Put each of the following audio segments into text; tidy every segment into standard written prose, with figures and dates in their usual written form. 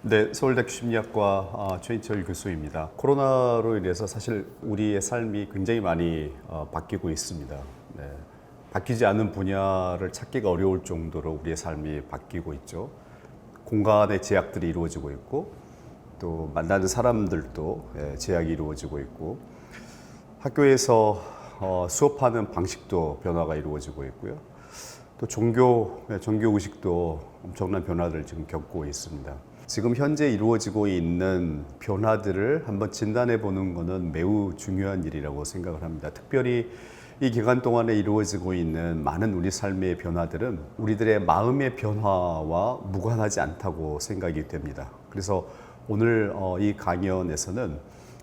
네, 서울대학교 심리학과 최인철 교수입니다. 코로나로 인해서 사실 우리의 삶이 굉장히 많이 바뀌고 있습니다. 네, 바뀌지 않은 분야를 찾기가 어려울 정도로 우리의 삶이 바뀌고 있죠. 공간의 제약들이 이루어지고 있고 또 만나는 사람들도 제약이 이루어지고 있고 학교에서 수업하는 방식도 변화가 이루어지고 있고요. 또 종교 의식도 엄청난 변화를 지금 겪고 있습니다. 지금 현재 이루어지고 있는 변화들을 한번 진단해 보는 것은 매우 중요한 일이라고 생각을 합니다. 특별히 이 기간 동안에 이루어지고 있는 많은 우리 삶의 변화들은 우리들의 마음의 변화와 무관하지 않다고 생각이 됩니다. 그래서 오늘 이 강연에서는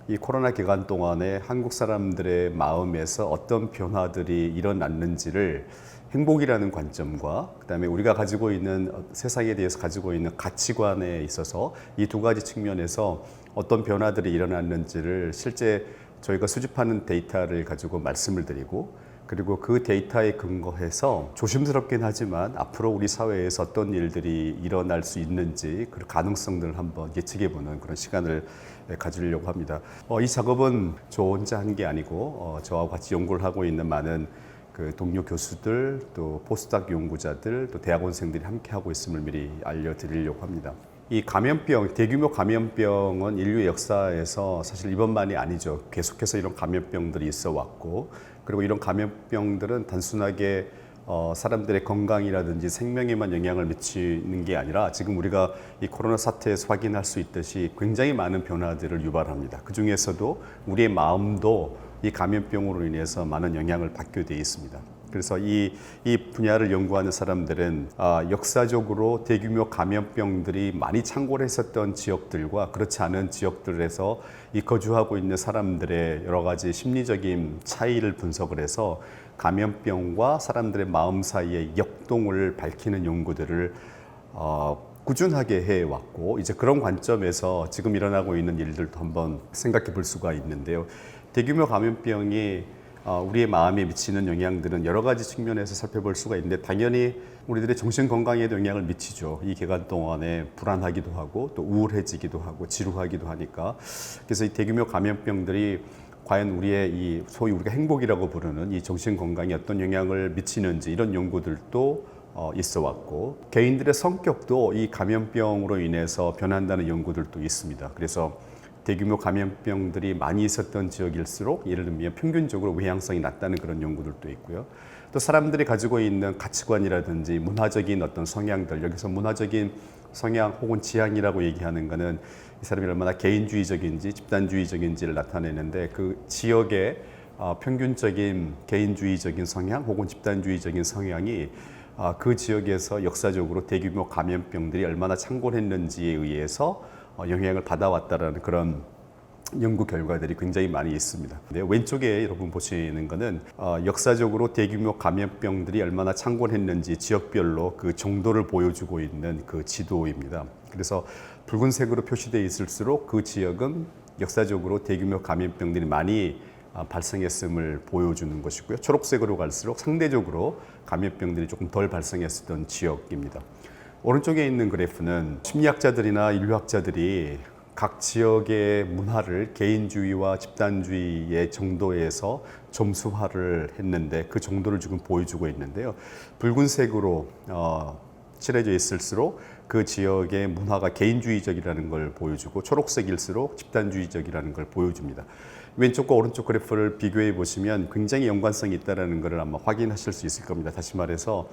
이 코로나 기간 동안에 한국 사람들의 마음에서 어떤 변화들이 일어났는지를 행복이라는 관점과 그다음에 우리가 가지고 있는 세상에 대해서 가지고 있는 가치관에 있어서 이 두 가지 측면에서 어떤 변화들이 일어났는지를 실제 저희가 수집하는 데이터를 가지고 말씀을 드리고 그리고 그 데이터에 근거해서 조심스럽긴 하지만 앞으로 우리 사회에서 어떤 일들이 일어날 수 있는지 그 가능성들을 한번 예측해보는 그런 시간을 가지려고 합니다. 이 작업은 저 혼자 한 게 아니고 저와 같이 연구를 하고 있는 많은 그 동료 교수들 또 포스닥 연구자들 또 대학원생들이 함께 하고 있음을 미리 알려드리려고 합니다. 이 감염병, 대규모 감염병은 인류의 역사에서 사실 이번만이 아니죠. 계속해서 이런 감염병들이 있어 왔고 그리고 이런 감염병들은 단순하게 사람들의 건강이라든지 생명에만 영향을 미치는 게 아니라 지금 우리가 이 코로나 사태에서 확인할 수 있듯이 굉장히 많은 변화들을 유발합니다. 그 중에서도 우리의 마음도 이 감염병으로 인해서 많은 영향을 받게 되어 있습니다. 그래서 이 분야를 연구하는 사람들은 역사적으로 대규모 감염병들이 많이 창궐 했었던 지역들과 그렇지 않은 지역들에서 이 거주하고 있는 사람들의 여러 가지 심리적인 차이를 분석을 해서 감염병과 사람들의 마음 사이의 역동을 밝히는 연구들을 꾸준하게 해왔고 이제 그런 관점에서 지금 일어나고 있는 일들도 한번 생각해 볼 수가 있는데요. 대규모 감염병이 우리의 마음에 미치는 영향들은 여러 가지 측면에서 살펴볼 수가 있는데 당연히 우리들의 정신 건강에도 영향을 미치죠. 이 기간 동안에 불안하기도 하고 또 우울해지기도 하고 지루하기도 하니까 그래서 이 대규모 감염병들이 과연 우리의 이 소위 우리가 행복이라고 부르는 이 정신 건강에 어떤 영향을 미치는지 이런 연구들도 있어 왔고 개인들의 성격도 이 감염병으로 인해서 변한다는 연구들도 있습니다. 그래서 대규모 감염병들이 많이 있었던 지역일수록 예를 들면 평균적으로 외향성이 낮다는 그런 연구들도 있고요. 또 사람들이 가지고 있는 가치관이라든지 문화적인 어떤 성향들, 여기서 문화적인 성향 혹은 지향이라고 얘기하는 것은 이 사람이 얼마나 개인주의적인지 집단주의적인지를 나타내는데 그 지역의 평균적인 개인주의적인 성향 혹은 집단주의적인 성향이 그 지역에서 역사적으로 대규모 감염병들이 얼마나 창궐했는지에 의해서 영향을 받아왔다는 그런 연구 결과들이 굉장히 많이 있습니다. 왼쪽에 여러분 보시는 것은 역사적으로 대규모 감염병들이 얼마나 창궐했는지 지역별로 그 정도를 보여주고 있는 그 지도입니다. 그래서 붉은색으로 표시되어 있을수록 그 지역은 역사적으로 대규모 감염병들이 많이 발생했음을 보여주는 것이고요. 초록색으로 갈수록 상대적으로 감염병들이 조금 덜 발생했었던 지역입니다. 오른쪽에 있는 그래프는 심리학자들이나 인류학자들이 각 지역의 문화를 개인주의와 집단주의의 정도에서 점수화를 했는데 그 정도를 지금 보여주고 있는데요. 붉은색으로 칠해져 있을수록 그 지역의 문화가 개인주의적이라는 걸 보여주고 초록색일수록 집단주의적이라는 걸 보여줍니다. 왼쪽과 오른쪽 그래프를 비교해 보시면 굉장히 연관성이 있다는 것을 아마 확인하실 수 있을 겁니다. 다시 말해서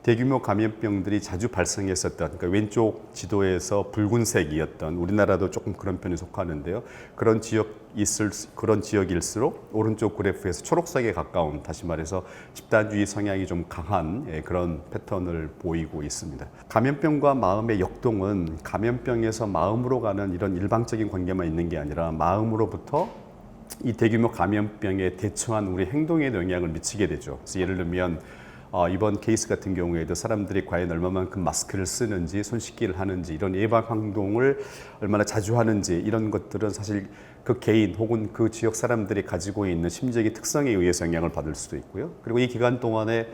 대규모 감염병들이 자주 발생했었던 그러니까 왼쪽 지도에서 붉은색이었던 우리나라도 조금 그런 편에 속하는데요. 그런 지역일수록 오른쪽 그래프에서 초록색에 가까운 다시 말해서 집단주의 성향이 좀 강한 그런 패턴을 보이고 있습니다. 감염병과 마음의 역동은 감염병에서 마음으로 가는 이런 일방적인 관계만 있는 게 아니라 마음으로부터 이 대규모 감염병에 대처한 우리 행동에도 영향을 미치게 되죠. 그래서 예를 들면 이번 케이스 같은 경우에도 사람들이 과연 얼마만큼 마스크를 쓰는지 손 씻기를 하는지 이런 예방 행동을 얼마나 자주 하는지 이런 것들은 사실 그 개인 혹은 그 지역 사람들이 가지고 있는 심리적인 특성에 의해서 영향을 받을 수도 있고요. 그리고 이 기간 동안에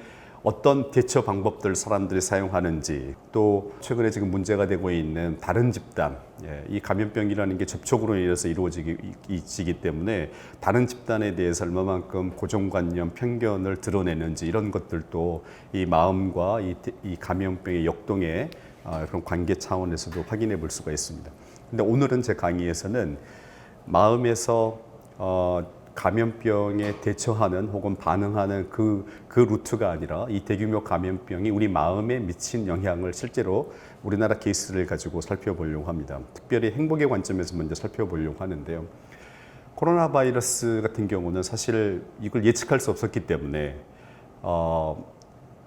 어떤 대처 방법들 사람들이 사용하는지, 또 최근에 지금 문제가 되고 있는 다른 집단, 이 감염병이라는 게 접촉으로 인해서 이루어지기 때문에 다른 집단에 대해서 얼마만큼 고정관념, 편견을 드러내는지, 이런 것들도 이 마음과 이 감염병의 역동의 그런 관계 차원에서도 확인해 볼 수가 있습니다. 근데 오늘은 제 강의에서는 마음에서 감염병에 대처하는 혹은 반응하는 그 루트가 아니라 이 대규모 감염병이 우리 마음에 미친 영향을 실제로 우리나라 케이스를 가지고 살펴보려고 합니다. 특별히 행복의 관점에서 먼저 살펴보려고 하는데요. 코로나 바이러스 같은 경우는 사실 이걸 예측할 수 없었기 때문에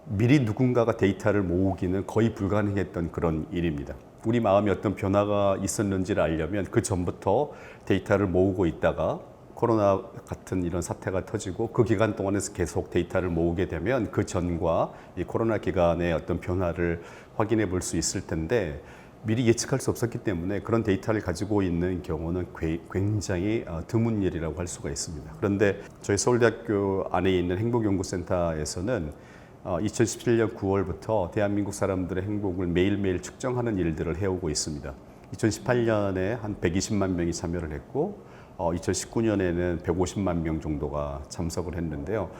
미리 누군가가 데이터를 모으기는 거의 불가능했던 그런 일입니다. 우리 마음에 어떤 변화가 있었는지를 알려면 그 전부터 데이터를 모으고 있다가 코로나 같은 이런 사태가 터지고 그 기간 동안에서 계속 데이터를 모으게 되면 그 전과 이 코로나 기간의 어떤 변화를 확인해 볼 수 있을 텐데 미리 예측할 수 없었기 때문에 그런 데이터를 가지고 있는 경우는 굉장히 드문 일이라고 할 수가 있습니다. 그런데 저희 서울대학교 안에 있는 행복연구센터에서는 2017년 9월부터 대한민국 사람들의 행복을 매일매일 측정하는 일들을 해오고 있습니다. 2018년에 한 120만 명이 참여를 했고 2019년에는 150만 명 정도가 참석을 했는데요.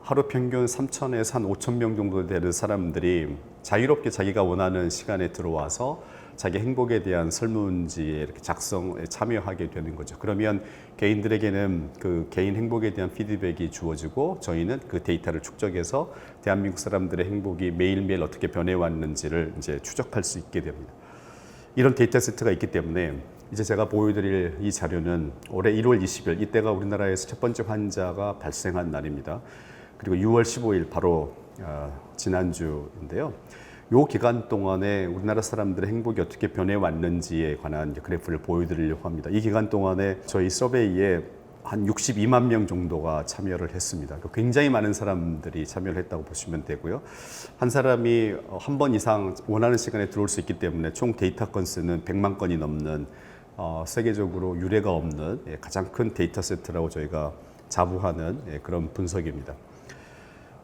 하루 평균 3,000에서 한 5,000 명 정도 되는 사람들이 자유롭게 자기가 원하는 시간에 들어와서 자기 행복에 대한 설문지에 이렇게 작성에 참여하게 되는 거죠. 그러면 개인들에게는 그 개인 행복에 대한 피드백이 주어지고 저희는 그 데이터를 축적해서 대한민국 사람들의 행복이 매일매일 어떻게 변해왔는지를 이제 추적할 수 있게 됩니다. 이런 데이터 세트가 있기 때문에 이제 제가 보여드릴 이 자료는 올해 1월 20일, 이때가 우리나라에서 첫 번째 환자가 발생한 날입니다. 그리고 6월 15일 바로 지난주인데요. 이 기간 동안에 우리나라 사람들의 행복이 어떻게 변해왔는지에 관한 그래프를 보여드리려고 합니다. 이 기간 동안에 저희 서베이에 한 62만 명 정도가 참여를 했습니다. 굉장히 많은 사람들이 참여를 했다고 보시면 되고요. 한 사람이 한 번 이상 원하는 시간에 들어올 수 있기 때문에 총 데이터 건수는 100만 건이 넘는 세계적으로 유례가 없는 가장 큰 데이터 세트라고 저희가 자부하는 그런 분석입니다.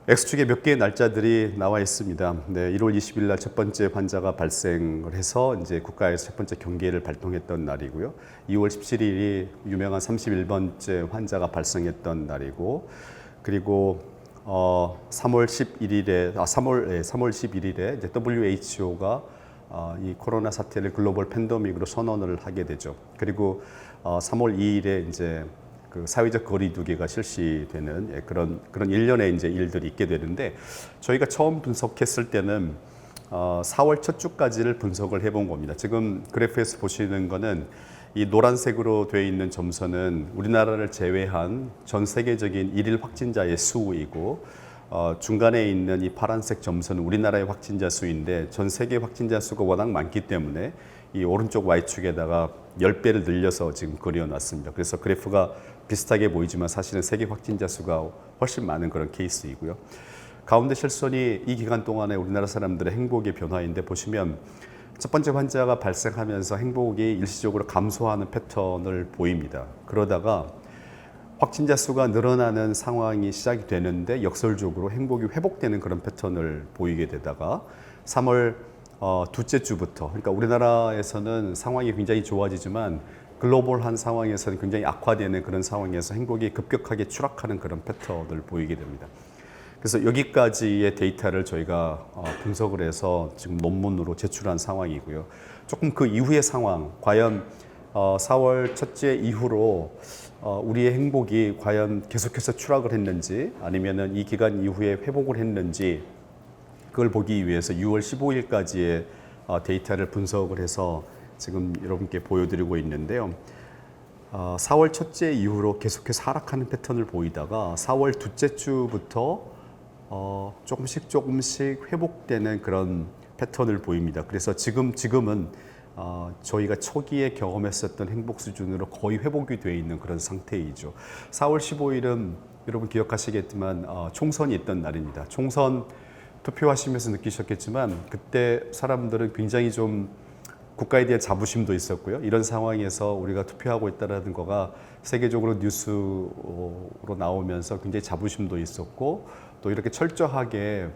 X축에 몇 개의 날짜들이 나와 있습니다. 네, 1월 20일 날 첫 번째 환자가 발생을 해서 이제 국가에서 첫 번째 경계를 발동했던 날이고요. 2월 17일이 유명한 31번째 환자가 발생했던 날이고, 그리고 3월 11일에 이제 WHO가 이 코로나 사태를 글로벌 팬데믹으로 선언을 하게 되죠. 그리고 3월 2일에 이제 그 사회적 거리두기가 실시되는 그런 일련의 이제 일들이 있게 되는데, 저희가 처음 분석했을 때는 4월 첫 주까지를 분석을 해본 겁니다. 지금 그래프에서 보시는 거는 이 노란색으로 되어 있는 점선은 우리나라를 제외한 전 세계적인 일일 확진자의 수이고, 중간에 있는 이 파란색 점선은 우리나라의 확진자 수인데 전 세계 확진자 수가 워낙 많기 때문에 이 오른쪽 Y축에다가 10배를 늘려서 지금 그려놨습니다. 그래서 그래프가 비슷하게 보이지만 사실은 세계 확진자 수가 훨씬 많은 그런 케이스이고요. 가운데 실선이 이 기간 동안에 우리나라 사람들의 행복의 변화인데, 보시면 첫 번째 환자가 발생하면서 행복이 일시적으로 감소하는 패턴을 보입니다. 그러다가 확진자 수가 늘어나는 상황이 시작이 되는데 역설적으로 행복이 회복되는 그런 패턴을 보이게 되다가 3월 둘째 주부터, 그러니까 우리나라에서는 상황이 굉장히 좋아지지만 글로벌한 상황에서는 굉장히 악화되는 그런 상황에서 행복이 급격하게 추락하는 그런 패턴을 보이게 됩니다. 그래서 여기까지의 데이터를 저희가 분석을 해서 지금 논문으로 제출한 상황이고요. 조금 그 이후의 상황, 과연 4월 첫째 이후로 우리의 행복이 과연 계속해서 추락을 했는지 아니면은 이 기간 이후에 회복을 했는지, 그걸 보기 위해서 6월 15일까지의 데이터를 분석을 해서 지금 여러분께 보여드리고 있는데요. 4월 첫째 이후로 계속해서 하락하는 패턴을 보이다가 4월 둘째 주부터 조금씩 회복되는 그런 패턴을 보입니다. 그래서 지금은 저희가 초기에 경험했었던 행복 수준으로 거의 회복이 되어 있는 그런 상태이죠. 4월 15일은 여러분 기억하시겠지만 총선이 있던 날입니다. 총선 투표하시면서 느끼셨겠지만 그때 사람들은 굉장히 좀 국가에 대한 자부심도 있었고요. 이런 상황에서 우리가 투표하고 있다는 거가 세계적으로 뉴스로 나오면서 굉장히 자부심도 있었고 또 이렇게 철저하게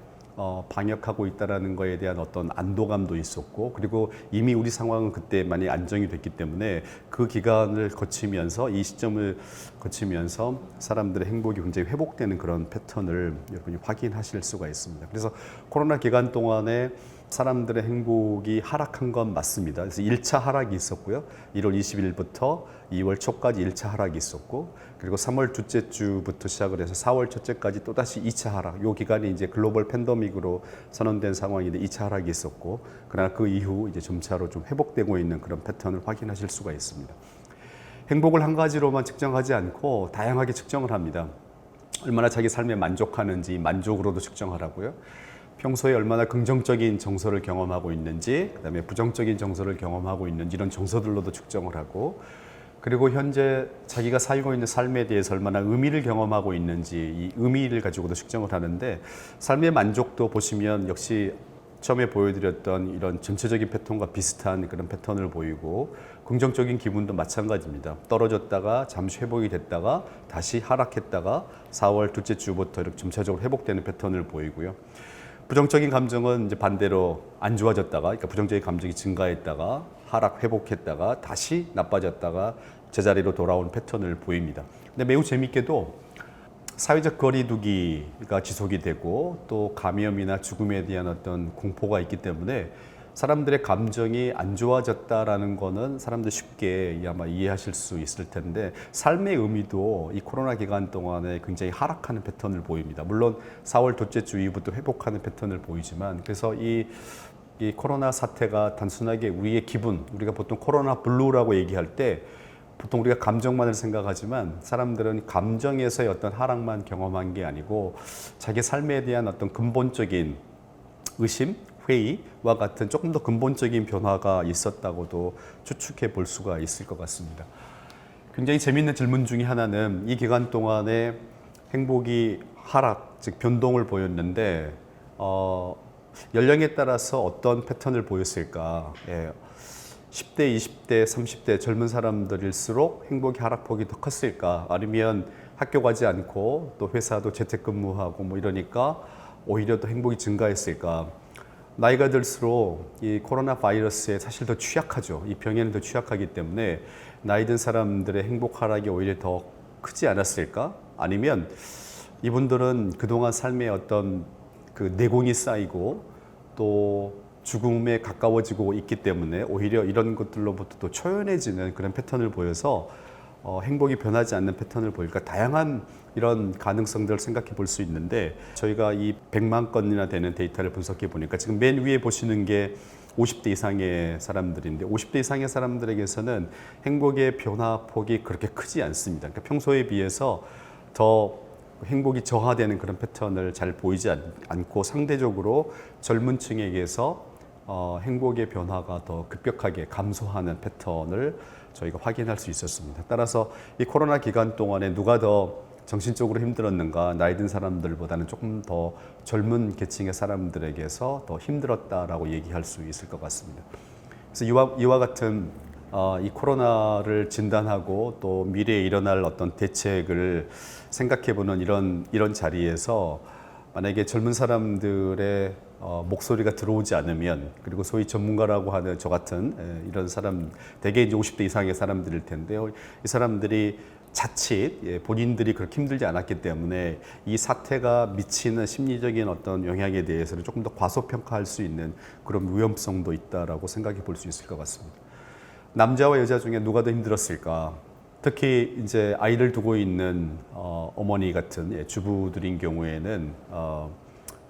방역하고 있다는 거에 대한 어떤 안도감도 있었고 그리고 이미 우리 상황은 그때 많이 안정이 됐기 때문에 그 기간을 거치면서 이 시점을 거치면서 사람들의 행복이 굉장히 회복되는 그런 패턴을 여러분이 확인하실 수가 있습니다. 그래서 코로나 기간 동안에 사람들의 행복이 하락한 건 맞습니다. 그래서 1차 하락이 있었고요. 1월 20일부터 2월 초까지 1차 하락이 있었고 그리고 3월 둘째 주부터 시작을 해서 4월 첫째까지 또다시 2차 하락. 이 기간이 이제 글로벌 팬데믹으로 선언된 상황인데 2차 하락이 있었고 그러나 그 이후 이제 점차로 좀 회복되고 있는 그런 패턴을 확인하실 수가 있습니다. 행복을 한 가지로만 측정하지 않고 다양하게 측정을 합니다. 얼마나 자기 삶에 만족하는지 만족으로도 측정하라고요. 평소에 얼마나 긍정적인 정서를 경험하고 있는지, 그다음에 부정적인 정서를 경험하고 있는지 이런 정서들로도 측정을 하고, 그리고 현재 자기가 살고 있는 삶에 대해서 얼마나 의미를 경험하고 있는지 이 의미를 가지고도 측정을 하는데 삶의 만족도 보시면 역시 처음에 보여드렸던 이런 전체적인 패턴과 비슷한 그런 패턴을 보이고 긍정적인 기분도 마찬가지입니다. 떨어졌다가 잠시 회복이 됐다가 다시 하락했다가 4월 둘째 주부터 이렇게 점차적으로 회복되는 패턴을 보이고요. 부정적인 감정은 이제 반대로 안 좋아졌다가, 그러니까 부정적인 감정이 증가했다가 하락 회복했다가 다시 나빠졌다가 제자리로 돌아온 패턴을 보입니다. 근데 매우 재밌게도 사회적 거리두기가 지속이 되고 또 감염이나 죽음에 대한 어떤 공포가 있기 때문에 사람들의 감정이 안 좋아졌다라는 거는 사람들 쉽게 아마 이해하실 수 있을 텐데 삶의 의미도 이 코로나 기간 동안에 굉장히 하락하는 패턴을 보입니다. 물론 4월 둘째 주 이후부터 회복하는 패턴을 보이지만 그래서 이 코로나 사태가 단순하게 우리의 기분, 우리가 보통 코로나 블루라고 얘기할 때 보통 우리가 감정만을 생각하지만 사람들은 감정에서의 어떤 하락만 경험한 게 아니고 자기 삶에 대한 어떤 근본적인 의심, 회의와 같은 조금 더 근본적인 변화가 있었다고도 추측해 볼 수가 있을 것 같습니다. 굉장히 재미있는 질문 중에 하나는 이 기간 동안에 행복이 하락, 즉 변동을 보였는데 연령에 따라서 어떤 패턴을 보였을까? 10대, 20대, 30대 젊은 사람들일수록 행복의 하락폭이 더 컸을까? 아니면 학교 가지 않고 또 회사도 재택근무하고 뭐 이러니까 오히려 더 행복이 증가했을까? 나이가 들수록 이 코로나 바이러스에 사실 더 취약하죠. 이 병에는 더 취약하기 때문에 나이 든 사람들의 행복 하락이 오히려 더 크지 않았을까? 아니면 이분들은 그동안 삶에 어떤 그 내공이 쌓이고 또 죽음에 가까워지고 있기 때문에 오히려 이런 것들로부터 또 초연해지는 그런 패턴을 보여서 행복이 변하지 않는 패턴을 보일까 다양한 이런 가능성들을 생각해 볼 수 있는데 저희가 이 100만 건이나 되는 데이터를 분석해 보니까 지금 맨 위에 보시는 게 50대 이상의 사람들인데 50대 이상의 사람들에게서는 행복의 변화폭이 그렇게 크지 않습니다. 그러니까 평소에 비해서 더 행복이 저하되는 그런 패턴을 잘 보이지 않고 상대적으로 젊은 층에게서 행복의 변화가 더 급격하게 감소하는 패턴을 저희가 확인할 수 있었습니다. 따라서 이 코로나 기간 동안에 누가 더 정신적으로 힘들었는가, 나이 든 사람들보다는 조금 더 젊은 계층의 사람들에게서 더 힘들었다라고 얘기할 수 있을 것 같습니다. 그래서 이와 같은 이 코로나를 진단하고 또 미래에 일어날 어떤 대책을 생각해보는 이런 자리에서 만약에 젊은 사람들의 목소리가 들어오지 않으면 그리고 소위 전문가라고 하는 저 같은 이런 사람 대개 이제 50대 이상의 사람들일 텐데요. 이 사람들이 자칫 본인들이 그렇게 힘들지 않았기 때문에 이 사태가 미치는 심리적인 어떤 영향에 대해서는 조금 더 과소평가할 수 있는 그런 위험성도 있다라고 생각해 볼 수 있을 것 같습니다. 남자와 여자 중에 누가 더 힘들었을까? 특히 이제 아이를 두고 있는 어머니 같은 주부들인 경우에는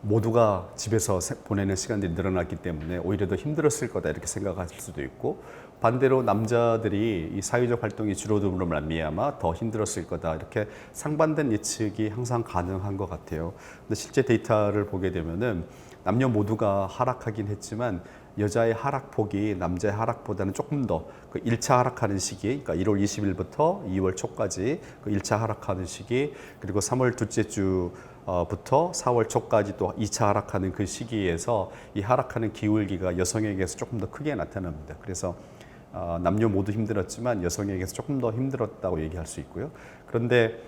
모두가 집에서 보내는 시간들이 늘어났기 때문에 오히려 더 힘들었을 거다 이렇게 생각하실 수도 있고 반대로 남자들이 이 사회적 활동이 줄어듦으로 말미암아 더 힘들었을 거다 이렇게 상반된 예측이 항상 가능한 것 같아요. 근데 실제 데이터를 보게 되면은 남녀 모두가 하락하긴 했지만 여자의 하락폭이 남자의 하락보다는 조금 더 그 1차 하락하는 시기, 그러니까 1월 20일부터 2월 초까지 그 1차 하락하는 시기, 그리고 3월 둘째 주부터 4월 초까지 또 2차 하락하는 그 시기에서 이 하락하는 기울기가 여성에게서 조금 더 크게 나타납니다. 그래서 남녀 모두 힘들었지만 여성에게서 조금 더 힘들었다고 얘기할 수 있고요. 그런데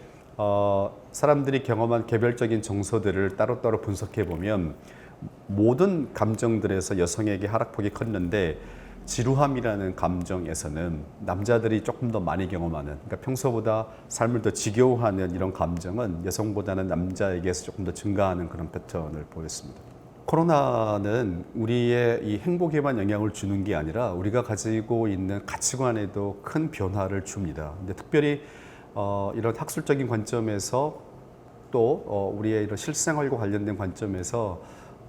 사람들이 경험한 개별적인 정서들을 따로따로 분석해 보면 모든 감정들에서 여성에게 하락폭이 컸는데 지루함이라는 감정에서는 남자들이 조금 더 많이 경험하는, 그러니까 평소보다 삶을 더 지겨워하는 이런 감정은 여성보다는 남자에게서 조금 더 증가하는 그런 패턴을 보였습니다. 코로나는 우리의 이 행복에만 영향을 주는 게 아니라 우리가 가지고 있는 가치관에도 큰 변화를 줍니다. 근데 특별히 이런 학술적인 관점에서 또 우리의 이런 실생활과 관련된 관점에서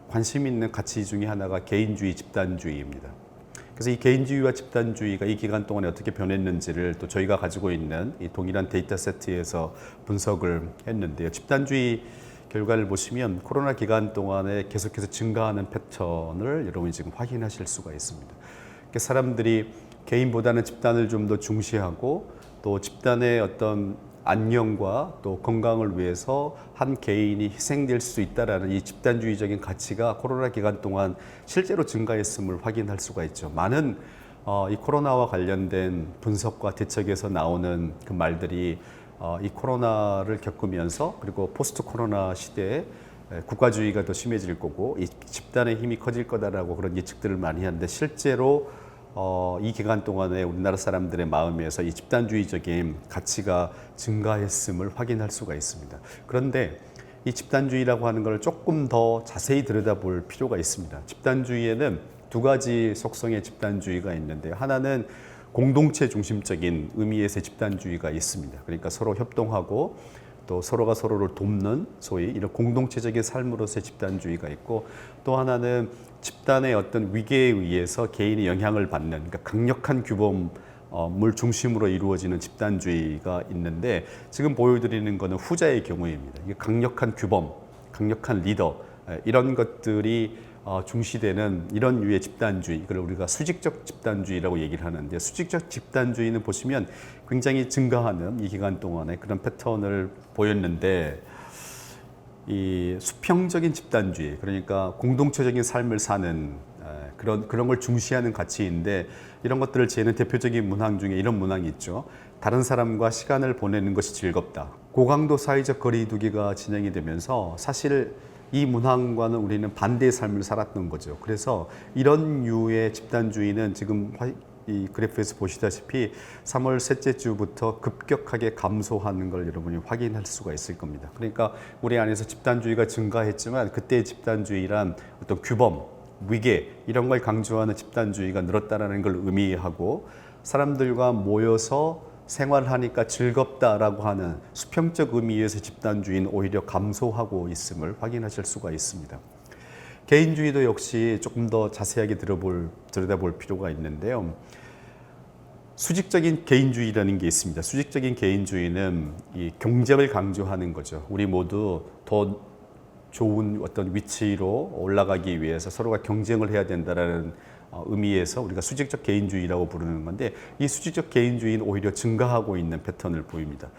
관심 있는 가치 중에 하나가 개인주의, 집단주의입니다. 그래서 이 개인주의와 집단주의가 이 기간 동안에 어떻게 변했는지를 또 저희가 가지고 있는 이 동일한 데이터 세트에서 분석을 했는데요. 집단주의 결과를 보시면 코로나 기간 동안에 계속해서 증가하는 패턴을 여러분이 지금 확인하실 수가 있습니다. 사람들이 개인보다는 집단을 좀 더 중시하고 또 집단의 어떤 안녕과 또 건강을 위해서 한 개인이 희생될 수 있다라는 이 집단주의적인 가치가 코로나 기간 동안 실제로 증가했음을 확인할 수가 있죠. 많은 이 코로나와 관련된 분석과 대책에서 나오는 그 말들이 이 코로나를 겪으면서 그리고 포스트 코로나 시대에 국가주의가 더 심해질 거고 이 집단의 힘이 커질 거다라고 그런 예측들을 많이 하는데 실제로 이 기간 동안에 우리나라 사람들의 마음에서 이 집단주의적인 가치가 증가했음을 확인할 수가 있습니다. 그런데 이 집단주의라고 하는 걸 조금 더 자세히 들여다볼 필요가 있습니다. 집단주의에는 두 가지 속성의 집단주의가 있는데 하나는 공동체 중심적인 의미에서의 집단주의가 있습니다. 그러니까 서로 협동하고 또 서로가 서로를 돕는 소위 이런 공동체적인 삶으로서의 집단주의가 있고 또 하나는 집단의 어떤 위계에 의해서 개인이 영향을 받는 그러니까 강력한 규범을 중심으로 이루어지는 집단주의가 있는데 지금 보여드리는 것은 후자의 경우입니다. 이게 강력한 규범, 강력한 리더 이런 것들이 중시되는 이런 유의 집단주의, 이걸 우리가 수직적 집단주의라고 얘기를 하는데 수직적 집단주의는 보시면 굉장히 증가하는 이 기간 동안에 그런 패턴을 보였는데 이 수평적인 집단주의, 그러니까 공동체적인 삶을 사는 그런 걸 중시하는 가치인데 이런 것들을 재는 대표적인 문항 중에 이런 문항이 있죠. 다른 사람과 시간을 보내는 것이 즐겁다. 고강도 사회적 거리두기가 진행이 되면서 사실 이 문항과는 우리는 반대의 삶을 살았던 거죠. 그래서 이런 류의 집단주의는 지금 이 그래프에서 보시다시피 3월 셋째 주부터 급격하게 감소하는 걸 여러분이 확인할 수가 있을 겁니다. 그러니까 우리 안에서 집단주의가 증가했지만 그때의 집단주의란 어떤 규범, 위계 이런 걸 강조하는 집단주의가 늘었다는 걸 의미하고 사람들과 모여서 생활하니까 즐겁다라고 하는 수평적 의미에서 집단주의는 오히려 감소하고 있음을 확인하실 수가 있습니다. 개인주의도 역시 조금 더 자세하게 들여다볼 필요가 있는데요. 수직적인 개인주의라는 게 있습니다. 수직적인 개인주의는 이 경쟁을 강조하는 거죠. 우리 모두 더 좋은 어떤 위치로 올라가기 위해서 서로가 경쟁을 해야 된다라는 의미에서 우리가 수직적 개인주의라고 부르는 건데 이 수직적 개인주의는 오히려 증가하고 있는 패턴을 보입니다.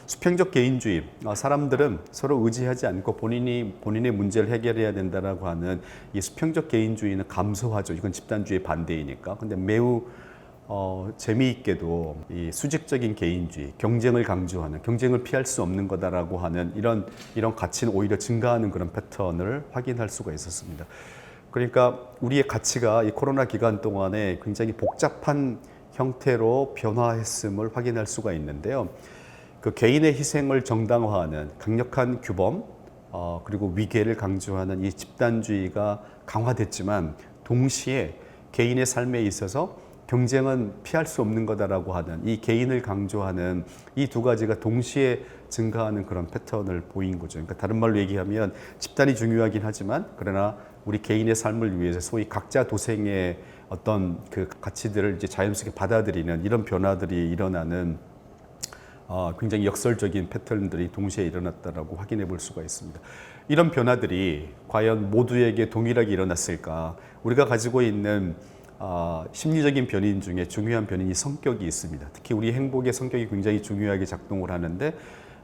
수평적 개인주의, 사람들은 서로 의지하지 않고 본인의 문제를 해결해야 된다라고 하는 이 수평적 개인주의는 감소하죠. 이건 집단주의 반대이니까. 근데 매우 재미있게도 이 수직적인 개인주의, 경쟁을 강조하는, 경쟁을 피할 수 없는 거다라고 하는 이런 가치는 오히려 증가하는 그런 패턴을 확인할 수가 있었습니다. 그러니까 우리의 가치가 이 코로나 기간 동안에 굉장히 복잡한 형태로 변화했음을 확인할 수가 있는데요. 그 개인의 희생을 정당화하는 강력한 규범, 그리고 위계를 강조하는 이 집단주의가 강화됐지만 동시에 개인의 삶에 있어서 경쟁은 피할 수 없는 거다라고 하는 이 개인을 강조하는 이 두 가지가 동시에 증가하는 그런 패턴을 보인 거죠. 그러니까 다른 말로 얘기하면 집단이 중요하긴 하지만 그러나 우리 개인의 삶을 위해서 소위 각자 도생의 어떤 그 가치들을 이제 자연스럽게 받아들이는 이런 변화들이 일어나는 굉장히 역설적인 패턴들이 동시에 일어났다라고 확인해 볼 수가 있습니다. 이런 변화들이 과연 모두에게 동일하게 일어났을까? 우리가 가지고 있는 심리적인 변인 중에 중요한 변인이 성격이 있습니다. 특히 우리 행복의 성격이 굉장히 중요하게 작동을 하는데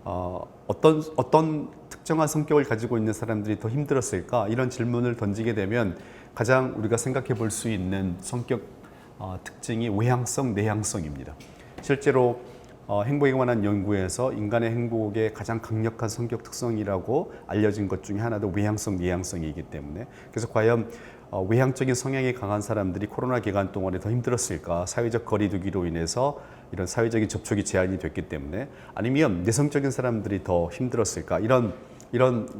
어떤 특정한 성격을 가지고 있는 사람들이 더 힘들었을까? 이런 질문을 던지게 되면 가장 우리가 생각해 볼 수 있는 성격 특징이 외향성, 내향성입니다. 실제로 행복에 관한 연구에서 인간의 행복의 가장 강력한 성격 특성이라고 알려진 것 중에 하나도 외향성, 내향성이기 때문에 그래서 과연 외향적인 성향이 강한 사람들이 코로나 기간 동안에 더 힘들었을까? 사회적 거리두기로 인해서 이런 사회적인 접촉이 제한이 됐기 때문에 아니면 내성적인 사람들이 더 힘들었을까? 이런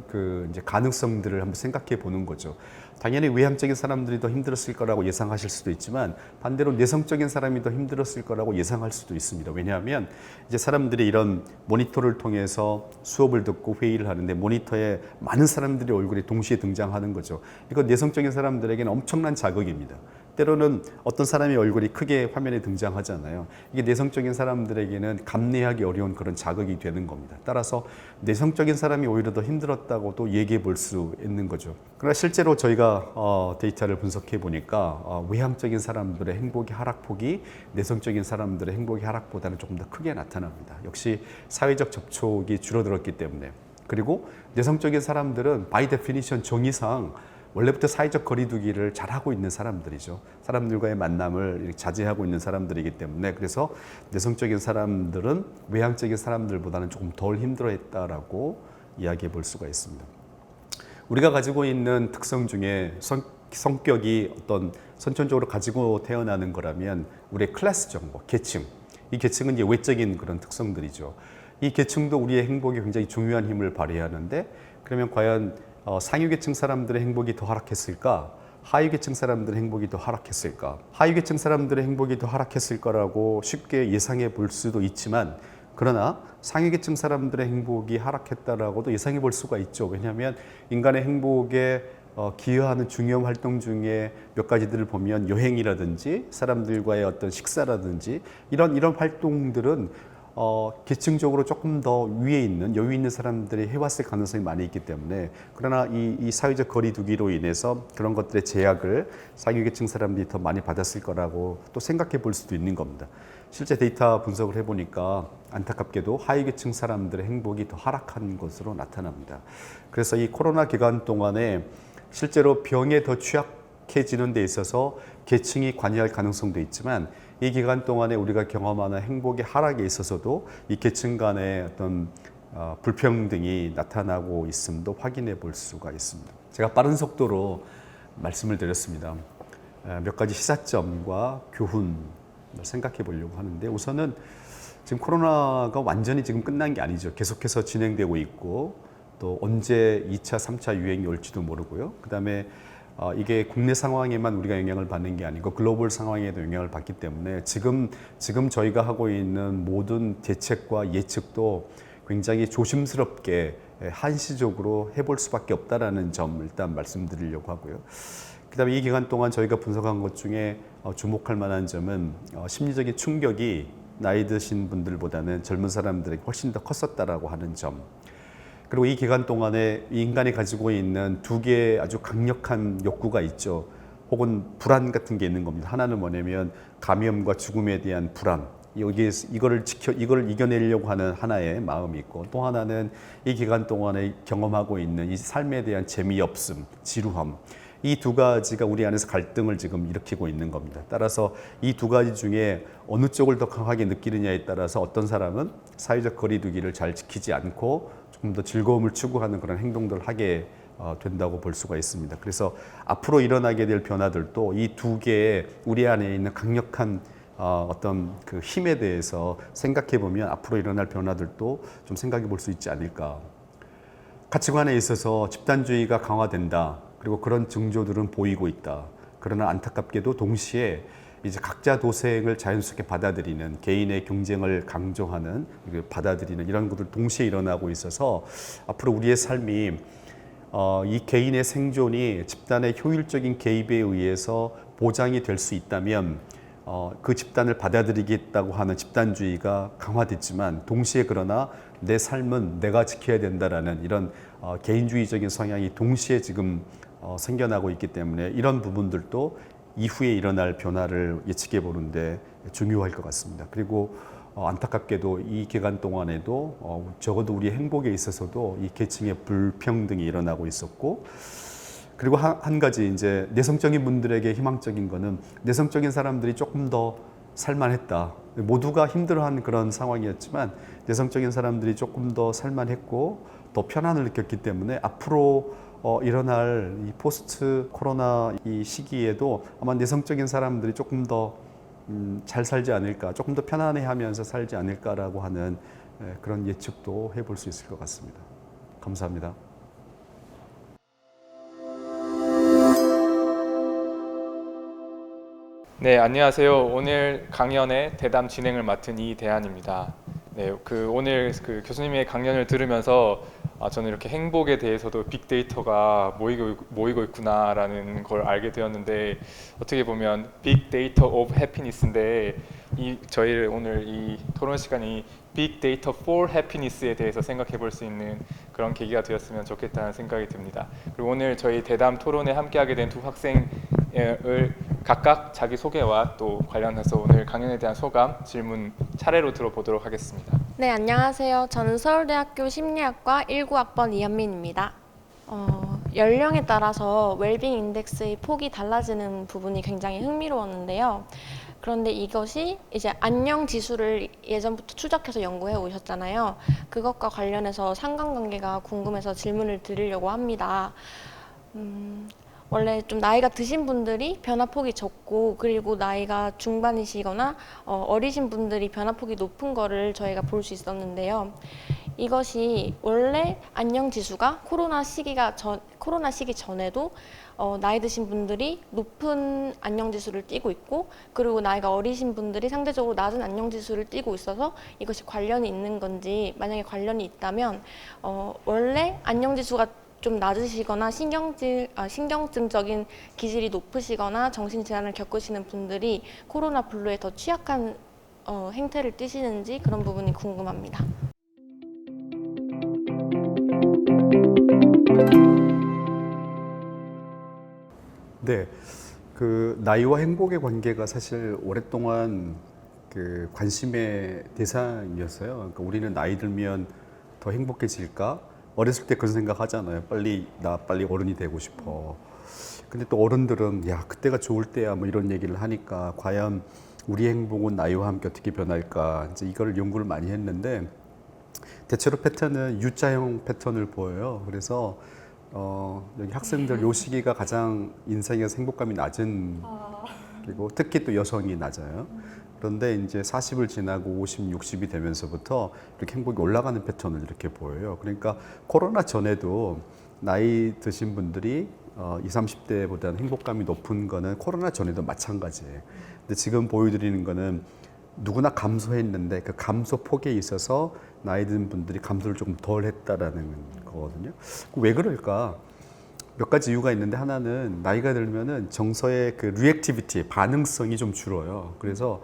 그 이제 가능성들을 한번 생각해 보는 거죠. 당연히 외향적인 사람들이 더 힘들었을 거라고 예상하실 수도 있지만 반대로 내성적인 사람이 더 힘들었을 거라고 예상할 수도 있습니다. 왜냐하면 이제 사람들이 이런 모니터를 통해서 수업을 듣고 회의를 하는데 모니터에 많은 사람들의 얼굴이 동시에 등장하는 거죠. 이거 내성적인 사람들에게는 엄청난 자극입니다. 때로는 어떤 사람의 얼굴이 크게 화면에 등장하잖아요. 이게 내성적인 사람들에게는 감내하기 어려운 그런 자극이 되는 겁니다. 따라서 내성적인 사람이 오히려 더 힘들었다고도 얘기해 볼 수 있는 거죠. 그러나 실제로 저희가 데이터를 분석해 보니까 외향적인 사람들의 행복의 하락폭이 내성적인 사람들의 행복의 하락보다는 조금 더 크게 나타납니다. 역시 사회적 접촉이 줄어들었기 때문에. 그리고 내성적인 사람들은 바이 데피니션 정의상 원래부터 사회적 거리두기를 잘하고 있는 사람들이죠. 사람들과의 만남을 자제하고 있는 사람들이기 때문에 그래서 내성적인 사람들은 외향적인 사람들보다는 조금 덜 힘들어했다라고 이야기해 볼 수가 있습니다. 우리가 가지고 있는 특성 중에 성격이 어떤 선천적으로 가지고 태어나는 거라면 우리의 클래스적 계층, 이 계층은 이제 외적인 그런 특성들이죠. 이 계층도 우리의 행복에 굉장히 중요한 힘을 발휘하는데 그러면 과연 상위계층 사람들의 행복이 더 하락했을까? 하위계층 사람들의 행복이 더 하락했을까? 하위계층 사람들의 행복이 더 하락했을 거라고 쉽게 예상해 볼 수도 있지만 그러나 상위계층 사람들의 행복이 하락했다라고도 예상해 볼 수가 있죠. 왜냐하면 인간의 행복에 기여하는 중요한 활동 중에 몇 가지들을 보면 여행이라든지 사람들과의 어떤 식사라든지 이런 활동들은 계층적으로 조금 더 위에 있는 여유 있는 사람들이 해왔을 가능성이 많이 있기 때문에 그러나 이 사회적 거리두기로 인해서 그런 것들의 제약을 상위계층 사람들이 더 많이 받았을 거라고 또 생각해 볼 수도 있는 겁니다. 실제 데이터 분석을 해보니까 안타깝게도 하위계층 사람들의 행복이 더 하락한 것으로 나타납니다. 그래서 이 코로나 기간 동안에 실제로 병에 더 취약해지는 데 있어서 계층이 관여할 가능성도 있지만 이 기간 동안에 우리가 경험하는 행복의 하락에 있어서도 이 계층 간의 어떤 불평등이 나타나고 있음도 확인해 볼 수가 있습니다. 제가 빠른 속도로 말씀을 드렸습니다. 몇 가지 시사점과 교훈을 생각해 보려고 하는데 우선은 지금 코로나가 완전히 지금 끝난 게 아니죠. 계속해서 진행되고 있고 또 언제 2차, 3차 유행이 올지도 모르고요. 그다음에 이게 국내 상황에만 우리가 영향을 받는 게 아니고 글로벌 상황에도 영향을 받기 때문에 지금 저희가 하고 있는 모든 대책과 예측도 굉장히 조심스럽게 한시적으로 해볼 수밖에 없다라는 점 일단 말씀드리려고 하고요. 그다음에 이 기간 동안 저희가 분석한 것 중에 주목할 만한 점은 심리적인 충격이 나이 드신 분들보다는 젊은 사람들에게 훨씬 더 컸었다라고 하는 점. 그리고 이 기간 동안에 인간이 가지고 있는 두 개의 아주 강력한 욕구가 있죠. 혹은 불안 같은 게 있는 겁니다. 하나는 뭐냐면 감염과 죽음에 대한 불안. 이거를 이겨내려고 하는 하나의 마음이 있고 또 하나는 이 기간 동안에 경험하고 있는 이 삶에 대한 재미없음, 지루함. 이 두 가지가 우리 안에서 갈등을 지금 일으키고 있는 겁니다. 따라서 이 두 가지 중에 어느 쪽을 더 강하게 느끼느냐에 따라서 어떤 사람은 사회적 거리두기를 잘 지키지 않고 조금 더 즐거움을 추구하는 그런 행동들을 하게 된다고 볼 수가 있습니다. 그래서 앞으로 일어나게 될 변화들도 이 두 개의 우리 안에 있는 강력한 어떤 그 힘에 대해서 생각해 보면 앞으로 일어날 변화들도 좀 생각해 볼 수 있지 않을까. 가치관에 있어서 집단주의가 강화된다. 그리고 그런 징조들은 보이고 있다. 그러나 안타깝게도 동시에 이제 각자 도생을 자연스럽게 받아들이는 개인의 경쟁을 강조하는 받아들이는 이런 것들 동시에 일어나고 있어서 앞으로 우리의 삶이 이 개인의 생존이 집단의 효율적인 개입에 의해서 보장이 될 수 있다면 그 집단을 받아들이겠다고 하는 집단주의가 강화됐지만 동시에 그러나 내 삶은 내가 지켜야 된다라는 이런 개인주의적인 성향이 동시에 지금 생겨나고 있기 때문에 이런 부분들도 이후에 일어날 변화를 예측해 보는데 중요할 것 같습니다. 그리고 안타깝게도 이 기간 동안에도 적어도 우리 행복에 있어서도 이 계층의 불평등이 일어나고 있었고, 그리고 한 가지 이제 내성적인 분들에게 희망적인 거는 내성적인 사람들이 조금 더 살만했다. 모두가 힘들어한 그런 상황이었지만 내성적인 사람들이 조금 더 살만했고 더 편안을 느꼈기 때문에 앞으로 일어날 이 포스트 코로나 이 시기에도 아마 내성적인 사람들이 조금 더 잘 살지 않을까, 조금 더 편안해하면서 살지 않을까라고 하는 그런 예측도 해볼 수 있을 것 같습니다. 감사합니다. 네, 안녕하세요. 오늘 강연의 대담 진행을 맡은 이대한입니다. 네, 오늘 교수님의 강연을 들으면서 저는 이렇게 행복에 대해서도 빅데이터가 모이고 있구나라는 걸 알게 되었는데, 어떻게 보면 빅데이터 오브 해피니스인데 저희 오늘 이 토론 시간이 빅데이터 for 해피니스에 대해서 생각해 볼 수 있는 그런 계기가 되었으면 좋겠다는 생각이 듭니다. 그리고 오늘 저희 대담 토론에 함께하게 된 두 학생을 각각 자기 소개와 또 관련해서 오늘 강연에 대한 소감, 질문 차례로 들어보도록 하겠습니다. 네, 안녕하세요. 저는 서울대학교 심리학과 19학번 이현민입니다. 연령에 따라서 웰빙 인덱스의 폭이 달라지는 부분이 굉장히 흥미로웠는데요. 그런데 이것이 이제 안녕 지수를 예전부터 추적해서 연구해 오셨잖아요. 그것과 관련해서 상관관계가 궁금해서 질문을 드리려고 합니다. 원래 좀 나이가 드신 분들이 변화폭이 적고, 그리고 나이가 중반이시거나 어리신 분들이 변화폭이 높은 거를 저희가 볼 수 있었는데요. 이것이 원래 안녕지수가 코로나 시기 전에도 나이 드신 분들이 높은 안녕지수를 띠고 있고, 그리고 나이가 어리신 분들이 상대적으로 낮은 안녕지수를 띠고 있어서 이것이 관련이 있는 건지, 만약에 관련이 있다면 원래 안녕지수가 좀 낮으시거나 신경증적인 기질이 높으시거나 정신질환을 겪으시는 분들이 코로나 블루에 더 취약한 행태를 띠시는지 그런 부분이 궁금합니다. 네, 그 나이와 행복의 관계가 사실 오랫동안 그 관심의 대상이었어요. 그러니까 우리는 나이 들면 더 행복해질까? 어렸을 때 그런 생각 하잖아요. 빨리 어른이 되고 싶어. 근데 또 어른들은 야, 그때가 좋을 때야 뭐 이런 얘기를 하니까 과연 우리 행복은 나이와 함께 어떻게 변할까? 이제 이걸 연구를 많이 했는데 대체로 패턴은 U자형 패턴을 보여요. 그래서 여기 학생들 요 시기가 가장 인생에서 행복감이 낮은, 그리고 특히 또 여성이 낮아요. 그런데 이제 40을 지나고 50, 60이 되면서부터 이렇게 행복이 올라가는 패턴을 이렇게 보여요. 그러니까 코로나 전에도 나이 드신 분들이 20, 30대보다는 행복감이 높은 거는 코로나 전에도 마찬가지예요. 근데 지금 보여드리는 거는 누구나 감소했는데 그 감소 폭에 있어서 나이 든 분들이 감소를 조금 덜 했다라는 거거든요. 왜 그럴까? 몇 가지 이유가 있는데, 하나는 나이가 들면은 정서의 그 리액티비티, 반응성이 좀 줄어요. 그래서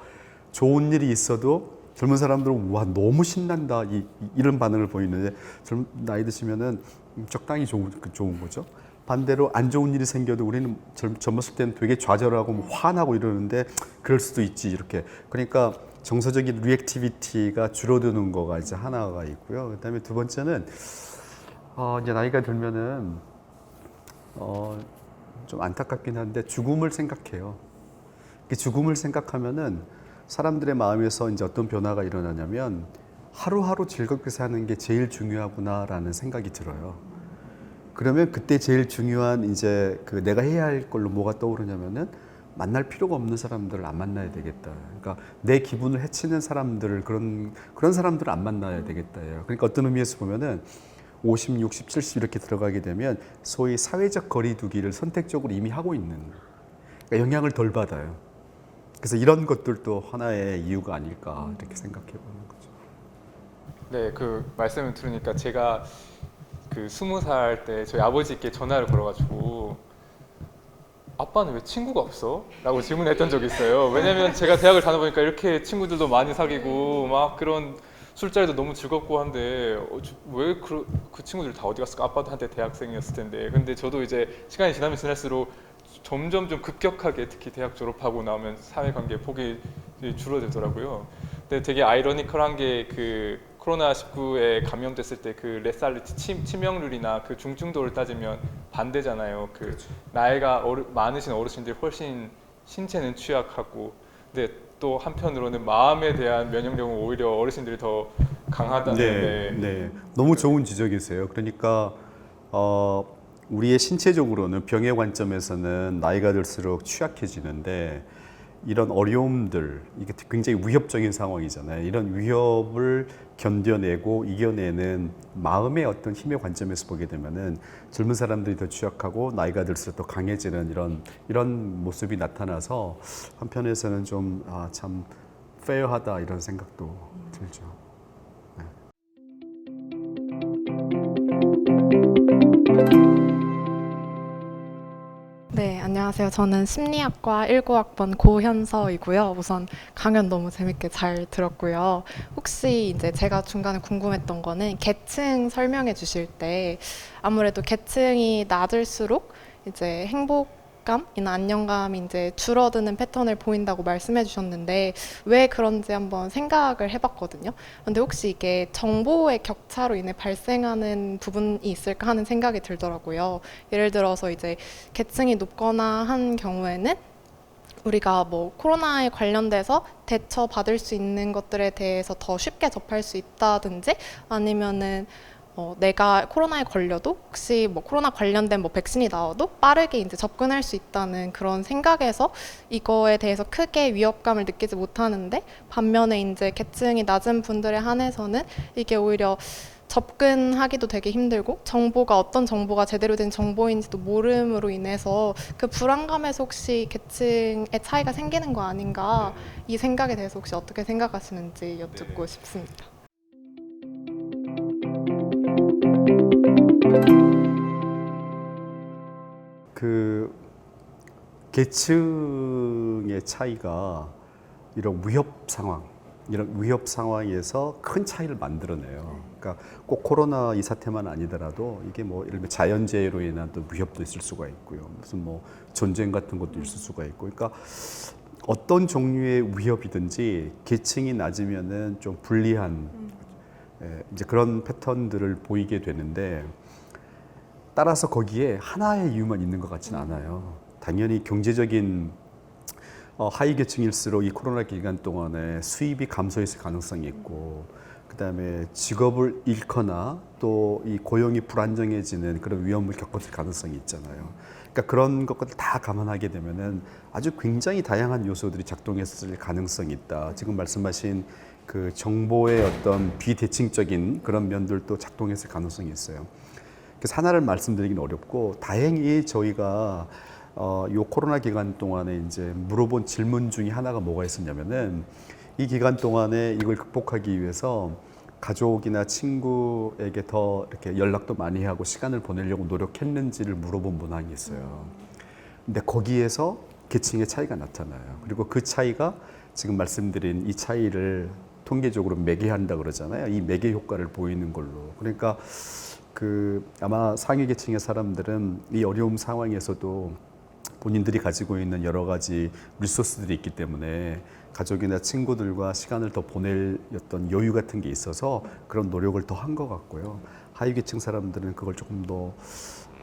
좋은 일이 있어도 젊은 사람들은 와 너무 신난다 이런 반응을 보이는데, 나이 드시면은 적당히 좋은 거죠. 반대로 안 좋은 일이 생겨도 우리는 젊었을 때는 되게 좌절하고 뭐 화나고 이러는데 그럴 수도 있지 이렇게. 그러니까 정서적인 리액티비티가 줄어드는 거가 이제 하나가 있고요. 그다음에 두 번째는 이제 나이가 들면은 좀 안타깝긴 한데 죽음을 생각해요. 죽음을 생각하면은 사람들의 마음에서 이제 어떤 변화가 일어나냐면 하루하루 즐겁게 사는 게 제일 중요하구나라는 생각이 들어요. 그러면 그때 제일 중요한 이제 그 내가 해야 할 걸로 뭐가 떠오르냐면은 만날 필요가 없는 사람들을 안 만나야 되겠다. 그러니까 내 기분을 해치는 사람들을 그런 사람들을 안 만나야 되겠다예요. 그러니까 어떤 의미에서 보면은 50, 60, 70 이렇게 들어가게 되면 소위 사회적 거리두기를 선택적으로 이미 하고 있는, 그러니까 영향을 덜 받아요. 그래서 이런 것들도 하나의 이유가 아닐까 이렇게 생각해 보는 거죠. 네, 그 말씀을 들으니까 제가 그 20살 때 저희 아버지께 전화를 걸어가지고 아빠는 왜 친구가 없어? 라고 질문했던 적이 있어요. 왜냐면 제가 대학을 다녀보니까 이렇게 친구들도 많이 사귀고 막 그런 술자리도 너무 즐겁고 한데 왜 그 친구들 다 어디 갔을까? 아빠도 한때 대학생이었을 텐데. 근데 저도 이제 시간이 지나면 지날수록 점점 좀 급격하게 특히 대학 졸업하고 나오면 사회관계 폭이 줄어들더라고요. 근데 되게 아이러니컬한 게 그 코로나19에 감염됐을 때 그 레살리티 치명률이나 그 중증도를 따지면 반대잖아요. 그 나이가 많으신 어르신들이 훨씬 신체는 취약하고, 근데 또 한편으로는 마음에 대한 면역력은 오히려 어르신들이 더 강하다는. 네, 네. 너무 좋은 지적이세요. 그러니까 우리의 신체적으로는 병의 관점에서는 나이가 들수록 취약해지는데 이런 어려움들, 이게 굉장히 위협적인 상황이잖아요. 이런 위협을 견뎌내고 이겨내는 마음의 어떤 힘의 관점에서 보게 되면은 젊은 사람들이 더 취약하고 나이가 들수록 더 강해지는 이런 모습이 나타나서 한편에서는 좀 참 페어하다 이런 생각도 들죠. 네, 안녕하세요. 저는 심리학과 19학번 고현서이고요. 우선 강연 너무 재밌게 잘 들었고요. 혹시 이제 제가 중간에 궁금했던 거는 계층 설명해 주실 때 아무래도 계층이 낮을수록 이제 행복감이나 안정감이 이제 줄어드는 패턴을 보인다고 말씀해 주셨는데 왜 그런지 한번 생각을 해봤거든요. 근데 혹시 이게 정보의 격차로 인해 발생하는 부분이 있을까 하는 생각이 들더라고요. 예를 들어서 이제 계층이 높거나 한 경우에는 우리가 뭐 코로나에 관련돼서 대처받을 수 있는 것들에 대해서 더 쉽게 접할 수 있다든지 아니면은 내가 코로나에 걸려도 혹시 뭐 코로나 관련된 뭐 백신이 나와도 빠르게 이제 접근할 수 있다는 그런 생각에서 이거에 대해서 크게 위협감을 느끼지 못하는데 반면에 이제 계층이 낮은 분들에 한해서는 이게 오히려 접근하기도 되게 힘들고 정보가 어떤 정보가 제대로 된 정보인지도 모름으로 인해서 그 불안감에서 혹시 계층의 차이가 생기는 거 아닌가 이 생각에 대해서 혹시 어떻게 생각하시는지 여쭙고 싶습니다. 그 계층의 차이가 이런 위협 상황에서 큰 차이를 만들어내요. 그러니까 꼭 코로나 이 사태만 아니더라도 이게 뭐 예를 들면 자연재해로 인한 또 위협도 있을 수가 있고요. 무슨 뭐 전쟁 같은 것도 있을 수가 있고. 그러니까 어떤 종류의 위협이든지 계층이 낮으면은 좀 불리한 이제 그런 패턴들을 보이게 되는데 따라서 거기에 하나의 이유만 있는 것 같지는 않아요. 당연히 경제적인 하위 계층일수록 이 코로나 기간 동안에 수입이 감소했을 가능성이 있고, 그다음에 직업을 잃거나 또 이 고용이 불안정해지는 그런 위험을 겪었을 가능성이 있잖아요. 그러니까 그런 것들을 다 감안하게 되면은 아주 굉장히 다양한 요소들이 작동했을 가능성이 있다. 지금 말씀하신 그 정보의 어떤 비대칭적인 그런 면들도 작동했을 가능성이 있어요. 그래서 하나를 말씀드리긴 어렵고, 다행히 저희가 요 코로나 기간 동안에 이제 물어본 질문 중에 하나가 뭐가 있었냐면은 이 기간 동안에 이걸 극복하기 위해서 가족이나 친구에게 더 이렇게 연락도 많이 하고 시간을 보내려고 노력했는지를 물어본 문항이 있어요. 근데 거기에서 계층의 차이가 나타나요. 그리고 그 차이가 지금 말씀드린 이 차이를 통계적으로 매개한다 그러잖아요. 이 매개 효과를 보이는 걸로. 그러니까 아마 상위 계층의 사람들은 이 어려움 상황에서도 본인들이 가지고 있는 여러 가지 리소스들이 있기 때문에 가족이나 친구들과 시간을 더 보낼 어떤 여유 같은 게 있어서 그런 노력을 더 한 것 같고요. 하위 계층 사람들은 그걸 조금 더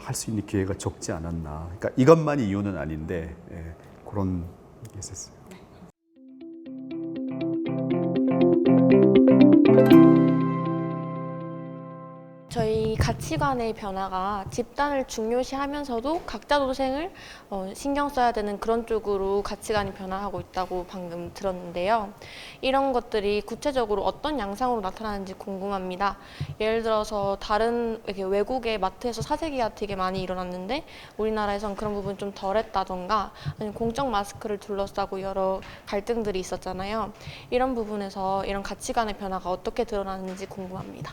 할 수 있는 기회가 적지 않았나. 그러니까 이것만이 이유는 아닌데 그런 게 있었어요. 저희 가치관의 변화가 집단을 중요시하면서도 각자 도생을 신경 써야 되는 그런 쪽으로 가치관이 변화하고 있다고 방금 들었는데요. 이런 것들이 구체적으로 어떤 양상으로 나타나는지 궁금합니다. 예를 들어서 다른 이렇게 외국의 마트에서 사재기가 되게 많이 일어났는데 우리나라에선 그런 부분 좀 덜했다던가, 아니면 공적 마스크를 둘러싸고 여러 갈등들이 있었잖아요. 이런 부분에서 이런 가치관의 변화가 어떻게 드러나는지 궁금합니다.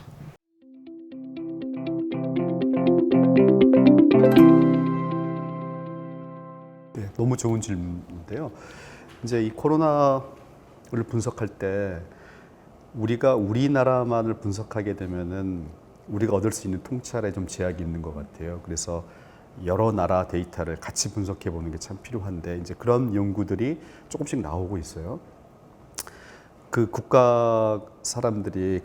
네, 너무 좋은 질문인데요. 이제 이 코로나를 분석할 때 우리가 우리나라만을 분석하게 되면은 우리가 얻을 수 있는 통찰에 좀 제약이 있는 것 같아요. 그래서 여러 나라 데이터를 같이 분석해 보는 게 참 필요한데 이제 그런 연구들이 조금씩 나오고 있어요. 그 국가 사람들이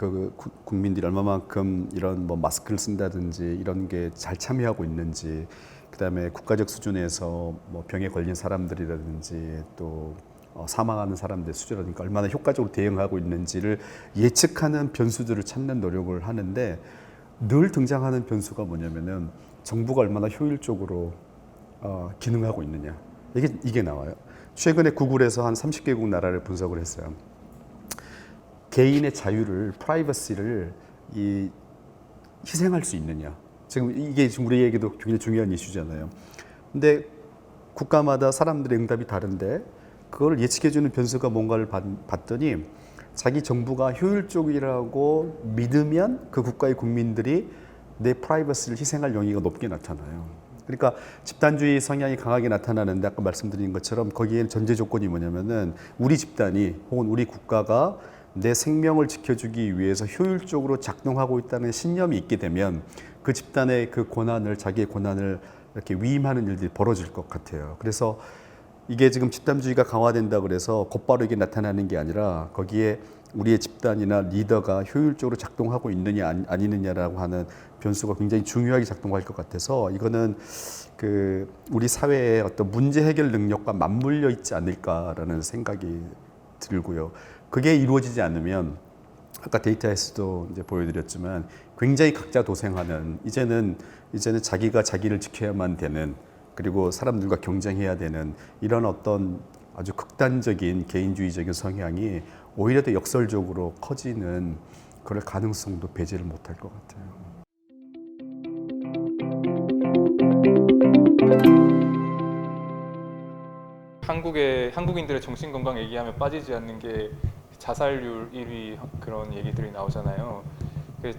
국민들이 얼마만큼 이런 뭐 마스크를 쓴다든지 이런 게 잘 참여하고 있는지, 그다음에 국가적 수준에서 뭐 병에 걸린 사람들이라든지 또 사망하는 사람들 수준이니까 얼마나 효과적으로 대응하고 있는지를 예측하는 변수들을 찾는 노력을 하는데 늘 등장하는 변수가 뭐냐면은 정부가 얼마나 효율적으로 기능하고 있느냐, 이게 나와요. 최근에 구글에서 한 30개국 나라를 분석을 했어요. 개인의 자유를, 프라이버시를 희생할 수 있느냐. 이게 지금 우리에게도 굉장히 중요한 이슈잖아요. 근데 국가마다 사람들의 응답이 다른데 그걸 예측해주는 변수가 뭔가를 봤더니 자기 정부가 효율적이라고 믿으면 그 국가의 국민들이 내 프라이버시를 희생할 용의가 높게 나타나요. 그러니까 집단주의 성향이 강하게 나타나는데 아까 말씀드린 것처럼 거기에 전제 조건이 뭐냐면은 우리 집단이 혹은 우리 국가가 내 생명을 지켜주기 위해서 효율적으로 작동하고 있다는 신념이 있게 되면 그 집단의 그 고난을, 자기의 고난을 이렇게 위임하는 일들이 벌어질 것 같아요. 그래서 이게 지금 집단주의가 강화된다 그래서 곧바로 이게 나타나는 게 아니라 거기에 우리의 집단이나 리더가 효율적으로 작동하고 있느냐 아니느냐라고 하는 변수가 굉장히 중요하게 작동할 것 같아서 이거는 그 우리 사회의 어떤 문제 해결 능력과 맞물려 있지 않을까라는 생각이 들고요. 그게 이루어지지 않으면 아까 데이터에서도 이제 보여드렸지만 굉장히 각자 도생하는, 이제는 자기가 자기를 지켜야만 되는, 그리고 사람들과 경쟁해야 되는 이런 어떤 아주 극단적인 개인주의적인 성향이 오히려 더 역설적으로 커지는 그럴 가능성도 배제를 못할 것 같아요. 한국인들의 정신 건강 얘기하면 빠지지 않는 게 자살률 1위 그런 얘기들이 나오잖아요.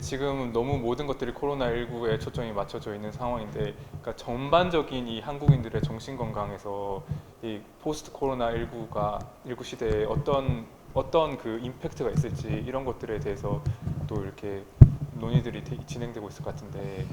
지금 너무 모든 것들이 코로나19에 초점이 맞춰져 있는 상황인데, 그러니까 전반적인 이 한국인들의 정신 건강에서 이 포스트 코로나19 시대에 어떤 그 임팩트가 있을지 이런 것들에 대해서 또 이렇게 논의들이 진행되고 있을 것 같은데.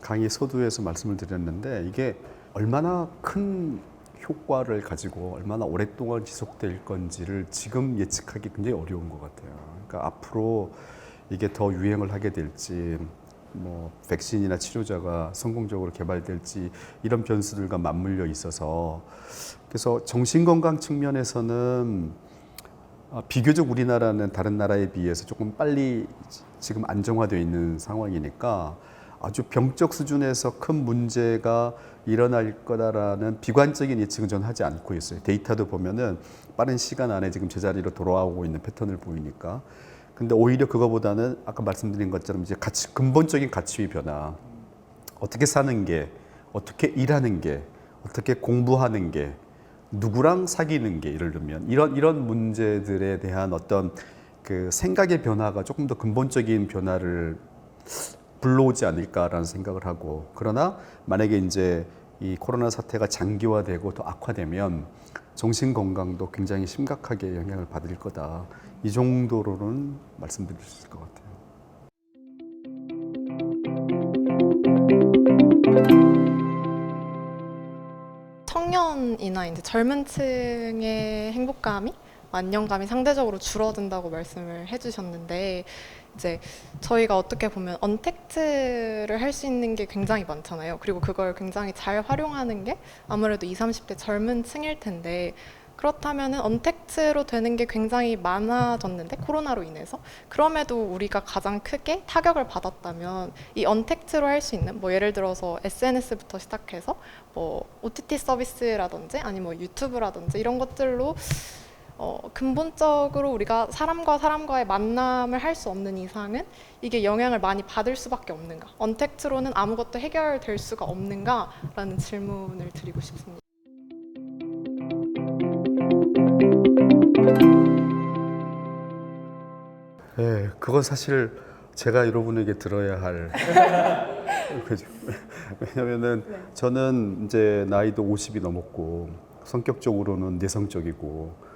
강의 서두에서 말씀을 드렸는데 이게 얼마나 큰 효과를 가지고 얼마나 오랫동안 지속될 건지를 지금 예측하기 굉장히 어려운 것 같아요. 그러니까 앞으로 이게 더 유행을 하게 될지, 뭐 백신이나 치료자가 성공적으로 개발될지 이런 변수들과 맞물려 있어서, 그래서 정신건강 측면에서는 비교적 우리나라는 다른 나라에 비해서 조금 빨리 지금 안정화되어 있는 상황이니까 아주 병적 수준에서 큰 문제가 일어날 거다라는 비관적인 예측은 저는 하지 않고 있어요. 데이터도 보면은 빠른 시간 안에 지금 제자리로 돌아오고 있는 패턴을 보이니까. 근데 오히려 그거보다는 아까 말씀드린 것처럼 이제 근본적인 가치의 변화, 어떻게 사는 게, 어떻게 일하는 게, 어떻게 공부하는 게, 누구랑 사귀는 게, 예를 들면 이런 문제들에 대한 어떤 그 생각의 변화가 조금 더 근본적인 변화를 불러오지 않을까라는 생각을 하고, 그러나 만약에 이제 이 코로나 사태가 장기화되고 더 악화되면 정신 건강도 굉장히 심각하게 영향을 받을 거다. 이 정도로는 말씀드릴 수 있을 것 같아요. 청년이나 이제 젊은 층의 행복감이 안정감이 상대적으로 줄어든다고 말씀을 해주셨는데, 이제 저희가 어떻게 보면 언택트를 할 수 있는 게 굉장히 많잖아요. 그리고 그걸 굉장히 잘 활용하는 게 아무래도 20, 30대 젊은 층일 텐데, 그렇다면은 언택트로 되는 게 굉장히 많아졌는데 코로나로 인해서, 그럼에도 우리가 가장 크게 타격을 받았다면 이 언택트로 할 수 있는 뭐 예를 들어서 SNS부터 시작해서 뭐 OTT 서비스라든지 아니면 뭐 유튜브라든지 이런 것들로 근본적으로 우리가 사람과 사람과의 만남을 할 수 없는 이상은 이게 영향을 많이 받을 수밖에 없는가, 언택트로는 아무것도 해결될 수가 없는가 라는 질문을 드리고 싶습니다. 네, 그건 사실 제가 여러분에게 들어야 할 왜냐면은 저는 이제 나이도 50이 넘었고 성격적으로는 내성적이고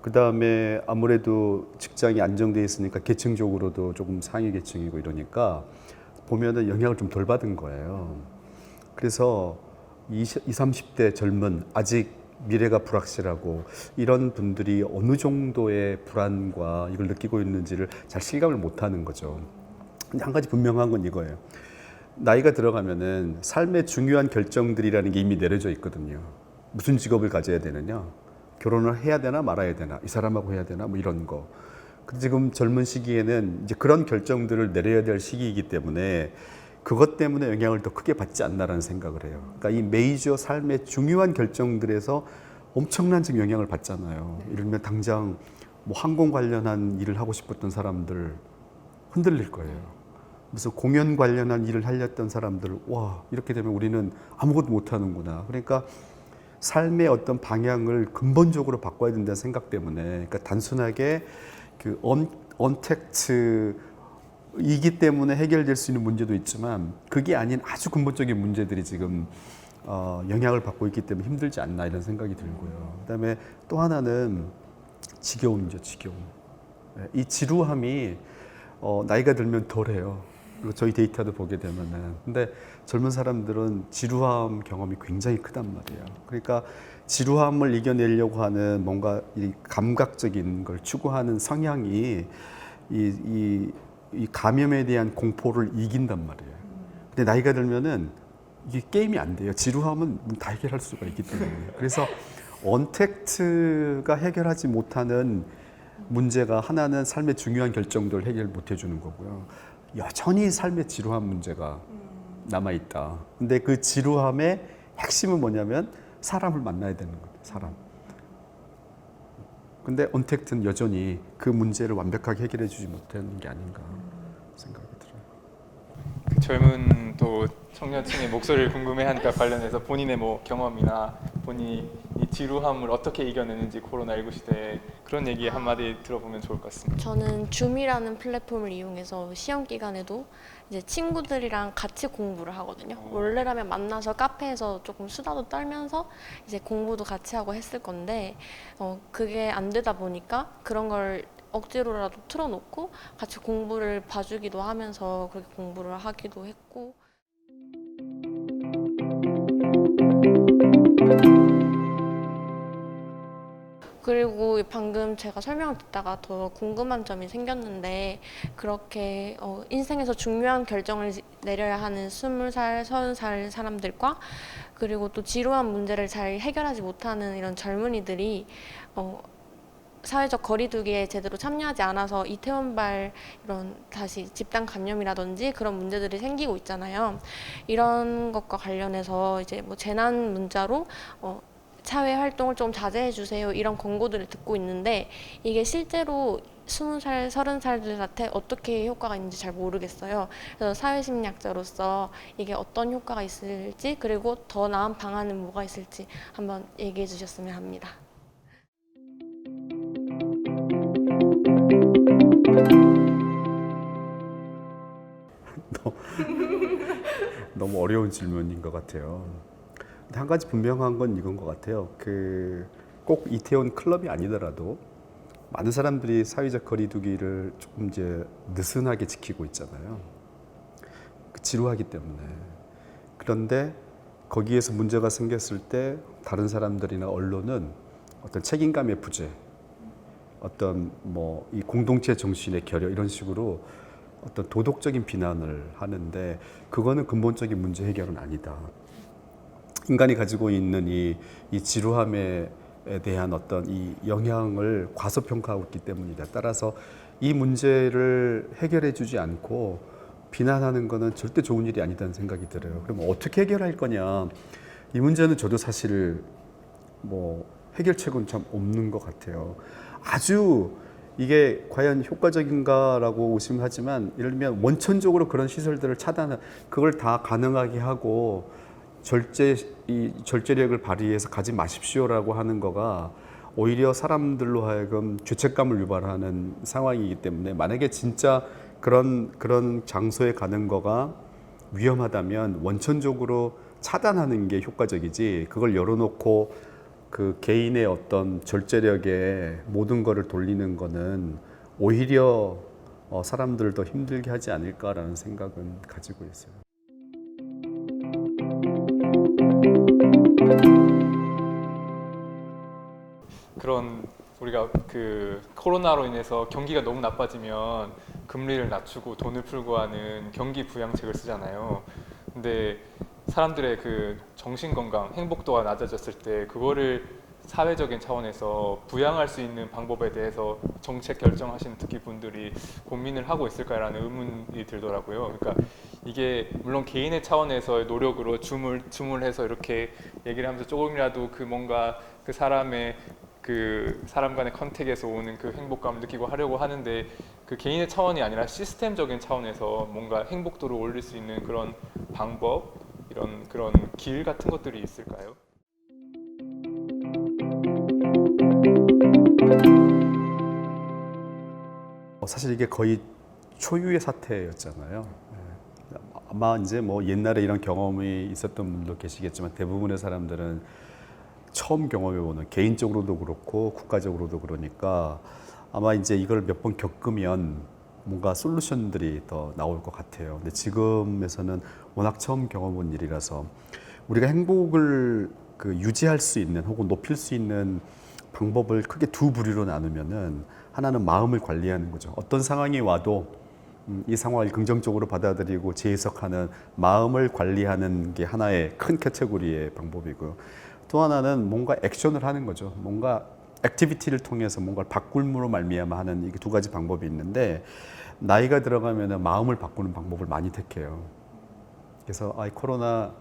그 다음에 아무래도 직장이 안정돼 있으니까 계층적으로도 조금 상위 계층이고 이러니까 보면은 영향을 좀 덜 받은 거예요. 그래서 20, 30대 젊은 아직 미래가 불확실하고 이런 분들이 어느 정도의 불안과 이걸 느끼고 있는지를 잘 실감을 못 하는 거죠. 근데 한 가지 분명한 건 이거예요. 나이가 들어가면은 삶의 중요한 결정들이라는 게 이미 내려져 있거든요. 무슨 직업을 가져야 되느냐, 결혼을 해야 되나 말아야 되나, 이 사람하고 해야 되나, 뭐 이런 거. 근데 지금 젊은 시기에는 이제 그런 결정들을 내려야 될 시기이기 때문에 그것 때문에 영향을 더 크게 받지 않나라는 생각을 해요. 그러니까 이 메이저 삶의 중요한 결정들에서 엄청난 지금 영향을 받잖아요. 예를 들면 당장 뭐 항공 관련한 일을 하고 싶었던 사람들 흔들릴 거예요. 무슨 공연 관련한 일을 하려던 사람들, 와, 이렇게 되면 우리는 아무것도 못 하는구나. 그러니까 삶의 어떤 방향을 근본적으로 바꿔야 된다는 생각 때문에, 그러니까 단순하게 그 언택트이기 때문에 해결될 수 있는 문제도 있지만 그게 아닌 아주 근본적인 문제들이 지금 영향을 받고 있기 때문에 힘들지 않나 이런 생각이 들고요. 그다음에 또 하나는 지겨움이죠, 지겨움. 이 지루함이 나이가 들면 덜해요. 그리고 저희 데이터도 보게 되면은. 근데 젊은 사람들은 지루함 경험이 굉장히 크단 말이에요. 그러니까 지루함을 이겨내려고 하는 뭔가 이 감각적인 걸 추구하는 성향이 이 감염에 대한 공포를 이긴단 말이에요. 근데 나이가 들면은 이게 게임이 안 돼요. 지루함은 다 해결할 수가 있기 때문에. 그래서 언택트가 해결하지 못하는 문제가 하나는 삶의 중요한 결정들을 해결 못 해주는 거고요. 여전히 삶의 지루한 문제가 남아있다. 근데 그 지루함의 핵심은 뭐냐면 사람을 만나야 되는 거예요. 사람. 근데 언택트는 여전히 그 문제를 완벽하게 해결해 주지 못하는 게 아닌가 생각이 들어요. 그 젊은 또 청년층의 목소리를 궁금해하니까 관련해서 본인의 뭐 경험이나 본인이 이 지루함을 어떻게 이겨내는지 코로나19 시대에 그런 얘기 한마디 들어보면 좋을 것 같습니다. 저는 줌이라는 플랫폼을 이용해서 시험 기간에도 이제 친구들이랑 같이 공부를 하거든요. 원래라면 만나서 카페에서 조금 수다도 떨면서 이제 공부도 같이 하고 했을 건데 그게 안 되다 보니까 그런 걸 억지로라도 틀어놓고 같이 공부를 봐주기도 하면서 그렇게 공부를 하기도 했고. 그리고 방금 제가 설명을 듣다가 더 궁금한 점이 생겼는데 그렇게 인생에서 중요한 결정을 내려야 하는 20살, 30살 사람들과 그리고 또 지루한 문제를 잘 해결하지 못하는 이런 젊은이들이 사회적 거리두기에 제대로 참여하지 않아서 이태원발 이런 다시 집단 감염이라든지 그런 문제들이 생기고 있잖아요. 이런 것과 관련해서 이제 뭐 재난 문자로 사회 활동을 좀 자제해 주세요 이런 권고들을 듣고 있는데 이게 실제로 20살, 30살들한테 어떻게 효과가 있는지 잘 모르겠어요. 그래서 사회심리학자로서 이게 어떤 효과가 있을지 그리고 더 나은 방안은 뭐가 있을지 한번 얘기해 주셨으면 합니다. 너무 어려운 질문인 것 같아요. 근데 한 가지 분명한 건 이건 것 같아요. 꼭 이태원 클럽이 아니더라도 많은 사람들이 사회적 거리두기를 조금 이제 느슨하게 지키고 있잖아요. 지루하기 때문에. 그런데 거기에서 문제가 생겼을 때 다른 사람들이나 언론은 어떤 책임감의 부재, 어떤 뭐 이 공동체 정신의 결여 이런 식으로 어떤 도덕적인 비난을 하는데 그거는 근본적인 문제 해결은 아니다. 인간이 가지고 있는 이 지루함에 대한 어떤 이 영향을 과소평가하고 있기 때문이다. 따라서 이 문제를 해결해 주지 않고 비난하는 거는 절대 좋은 일이 아니다는 생각이 들어요. 그럼 어떻게 해결할 거냐? 이 문제는 저도 사실 뭐 해결책은 참 없는 것 같아요. 아주 이게 과연 효과적인가라고 의심하지만 예를 들면 원천적으로 그런 시설들을 그걸 다 가능하게 하고 절제력을 발휘해서 가지 마십시오라고 하는 거가 오히려 사람들로 하여금 죄책감을 유발하는 상황이기 때문에 만약에 진짜 그런 장소에 가는 거가 위험하다면 원천적으로 차단하는 게 효과적이지, 그걸 열어놓고 그 개인의 어떤 절제력에 모든 거를 돌리는 거는 오히려 사람들을 더 힘들게 하지 않을까라는 생각은 가지고 있어요. 그런 우리가 그 코로나로 인해서 경기가 너무 나빠지면 금리를 낮추고 돈을 풀고 하는 경기 부양책을 쓰잖아요. 근데 사람들의 그 정신 건강, 행복도가 낮아졌을 때 그거를 사회적인 차원에서 부양할 수 있는 방법에 대해서 정책 결정하시는 특히 분들이 고민을 하고 있을까라는 의문이 들더라고요. 그러니까 이게 물론 개인의 차원에서의 노력으로 주물해서 이렇게 얘기를 하면서 조금이라도 그 뭔가 그 사람의 그 사람 간의 컨택에서 오는 그 행복감을 느끼고 하려고 하는데, 그 개인의 차원이 아니라 시스템적인 차원에서 뭔가 행복도를 올릴 수 있는 그런 방법, 이런 그런 길 같은 것들이 있을까요? 사실 이게 거의 초유의 사태였잖아요. 아마 이제 뭐 옛날에 이런 경험이 있었던 분도 계시겠지만 대부분의 사람들은 처음 경험해보는, 개인적으로도 그렇고 국가적으로도 그러니까 아마 이제 이걸 몇 번 겪으면 뭔가 솔루션들이 더 나올 것 같아요. 근데 지금에서는 워낙 처음 경험한 일이라서 우리가 행복을 그 유지할 수 있는 혹은 높일 수 있는 방법을 크게 두 부류로 나누면은, 하나는 마음을 관리하는 거죠. 어떤 상황이 와도 이 상황을 긍정적으로 받아들이고 재해석하는 마음을 관리하는 게 하나의 큰 캐테고리의 방법이고요. 또 하나는 뭔가 액션을 하는 거죠. 뭔가 액티비티를 통해서 뭔가를 바꿈으로 말미암아 하는, 이게 두 가지 방법이 있는데, 나이가 들어가면 마음을 바꾸는 방법을 많이 택해요. 그래서 코로나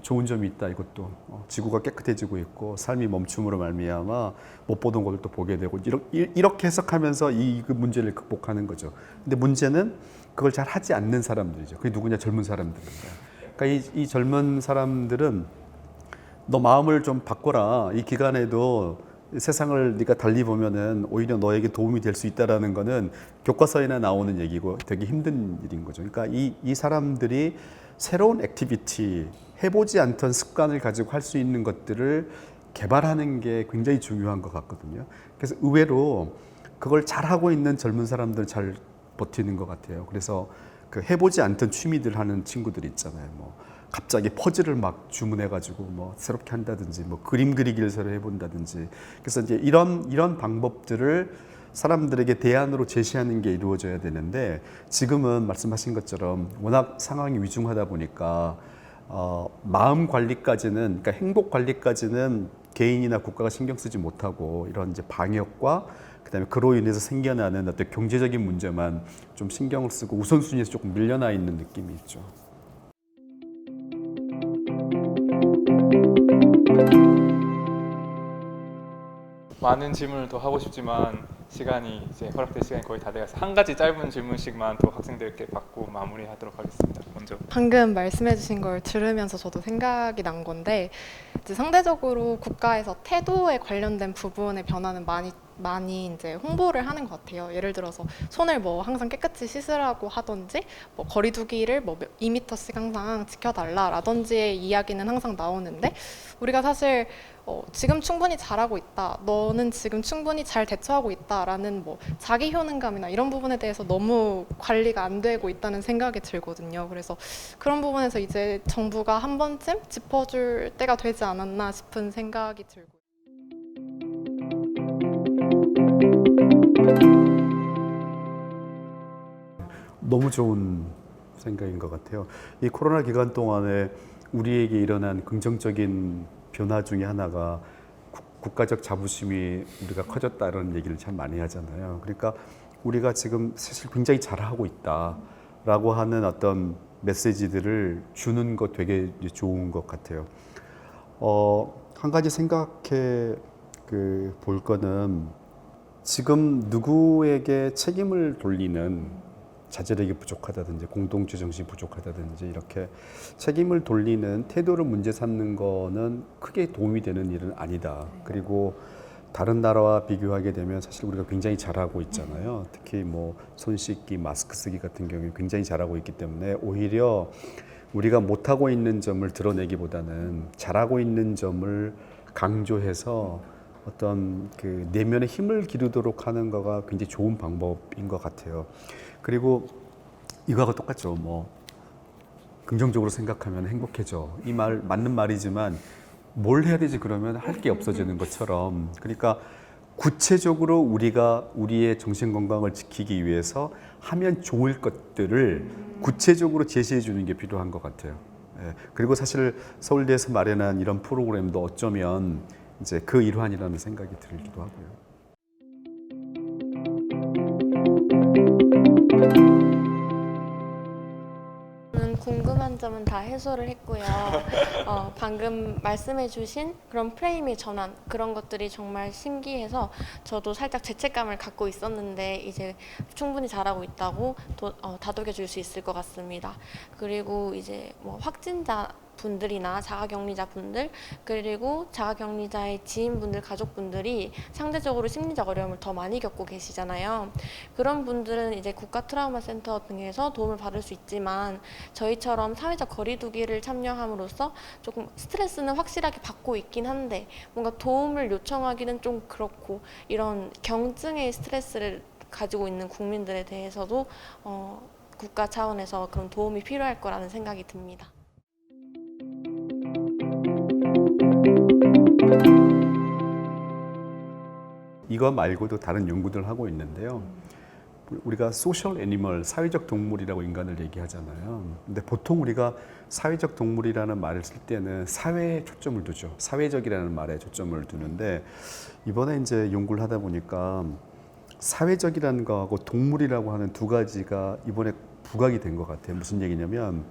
좋은 점이 있다. 이것도 지구가 깨끗해지고 있고 삶이 멈춤으로 말미암아 못 보던 것들도 보게 되고, 이렇게 해석하면서 그 문제를 극복하는 거죠. 근데 문제는 그걸 잘 하지 않는 사람들이죠. 그게 누구냐? 젊은 사람들입니다. 그러니까 이 젊은 사람들은 너 마음을 좀 바꿔라. 이 기간에도 세상을 네가 달리 보면은 오히려 너에게 도움이 될 수 있다라는 거는 교과서에나 나오는 얘기고 되게 힘든 일인 거죠. 그러니까 이 사람들이 새로운 액티비티, 해보지 않던 습관을 가지고 할 수 있는 것들을 개발하는 게 굉장히 중요한 것 같거든요. 그래서 의외로 그걸 잘하고 있는 젊은 사람들 잘 버티는 것 같아요. 그래서 그 해보지 않던 취미들 하는 친구들 있잖아요. 뭐 갑자기 퍼즐을 막 주문해가지고 뭐 새롭게 한다든지, 뭐 그림 그리기를 새로 해본다든지. 그래서 이제 이런 방법들을 사람들에게 대안으로 제시하는 게 이루어져야 되는데, 지금은 말씀하신 것처럼 워낙 상황이 위중하다 보니까 마음 관리까지는, 그러니까 행복 관리까지는 개인이나 국가가 신경 쓰지 못하고 이런 이제 방역과 그다음에 그로 인해서 생겨나는 어떤 경제적인 문제만 좀 신경을 쓰고 우선순위에서 조금 밀려나 있는 느낌이 있죠. 많은 질문을 더 하고 싶지만 시간이 이제 허락된 시간이 거의 다 돼가서 한 가지 짧은 질문씩만 더 학생들께 받고 마무리하도록 하겠습니다. 먼저. 방금 말씀해주신 걸 들으면서 저도 생각이 난 건데, 이제 상대적으로 국가에서 태도에 관련된 부분의 변화는 많이 이제 홍보를 하는 것 같아요. 예를 들어서 손을 뭐 항상 깨끗이 씻으라고 하든지, 뭐 거리두기를 뭐 2m씩 항상 지켜달라라든지의 이야기는 항상 나오는데, 우리가 사실 지금 충분히 잘하고 있다, 너는 지금 충분히 잘 대처하고 있다라는 뭐 자기 효능감이나 이런 부분에 대해서 너무 관리가 안 되고 있다는 생각이 들거든요. 그래서 그런 부분에서 이제 정부가 한 번쯤 짚어줄 때가 되지 않았나 싶은 생각이 들고. 너무 좋은 생각인 것 같아요. 이 코로나 기간 동안에 우리에게 일어난 긍정적인 변화 중에 하나가 국가적 자부심이 우리가 커졌다는 얘기를 참 많이 하잖아요. 그러니까 우리가 지금 사실 굉장히 잘하고 있다라고 하는 어떤 메시지들을 주는 것 되게 좋은 것 같아요. 한 가지 생각해 볼 거는, 지금 누구에게 책임을 돌리는, 자제력이 부족하다든지 공동체 정신이 부족하다든지 이렇게 책임을 돌리는 태도를 문제 삼는 거는 크게 도움이 되는 일은 아니다. 그리고 다른 나라와 비교하게 되면 사실 우리가 굉장히 잘하고 있잖아요. 특히 뭐 손 씻기, 마스크 쓰기 같은 경우에 굉장히 잘하고 있기 때문에 오히려 우리가 못하고 있는 점을 드러내기보다는 잘하고 있는 점을 강조해서 어떤 그 내면의 힘을 기르도록 하는 거가 굉장히 좋은 방법인 것 같아요. 그리고 이거하고 똑같죠. 뭐 긍정적으로 생각하면 행복해져. 이 말 맞는 말이지만 뭘 해야 되지 그러면 할 게 없어지는 것처럼, 그러니까 구체적으로 우리가 우리의 정신 건강을 지키기 위해서 하면 좋을 것들을 구체적으로 제시해 주는 게 필요한 것 같아요. 예. 그리고 사실 서울대에서 마련한 이런 프로그램도 어쩌면 이제 그 일환이라는 생각이 들기도 하고요. 저는 궁금한 점은 다 해소를 했고요. 방금 말씀해주신 그런 프레임의 전환, 그런 것들이 정말 신기해서 저도 살짝 죄책감을 갖고 있었는데 이제 충분히 잘하고 있다고 다독여줄 수 있을 것 같습니다. 그리고 이제 뭐 확진자 분들이나 자가격리자 분들, 그리고 자가격리자의 지인분들, 가족분들이 상대적으로 심리적 어려움을 더 많이 겪고 계시잖아요. 그런 분들은 이제 국가 트라우마 센터 등에서 도움을 받을 수 있지만 저희처럼 사회적 거리두기를 참여함으로써 조금 스트레스는 확실하게 받고 있긴 한데 뭔가 도움을 요청하기는 좀 그렇고, 이런 경증의 스트레스를 가지고 있는 국민들에 대해서도 국가 차원에서 그런 도움이 필요할 거라는 생각이 듭니다. 이거 말고도 다른 연구들 하고 있는데요. 우리가 소셜 애니멀, 사회적 동물이라고 인간을 얘기하잖아요. 근데 보통 우리가 사회적 동물이라는 말을 쓸 때는 사회에 초점을 두죠. 사회적이라는 말에 초점을 두는데 이번에 이제 연구를 하다 보니까 사회적이라는 거하고 동물이라고 하는 두 가지가 이번에 부각이 된 것 같아요. 무슨 얘기냐면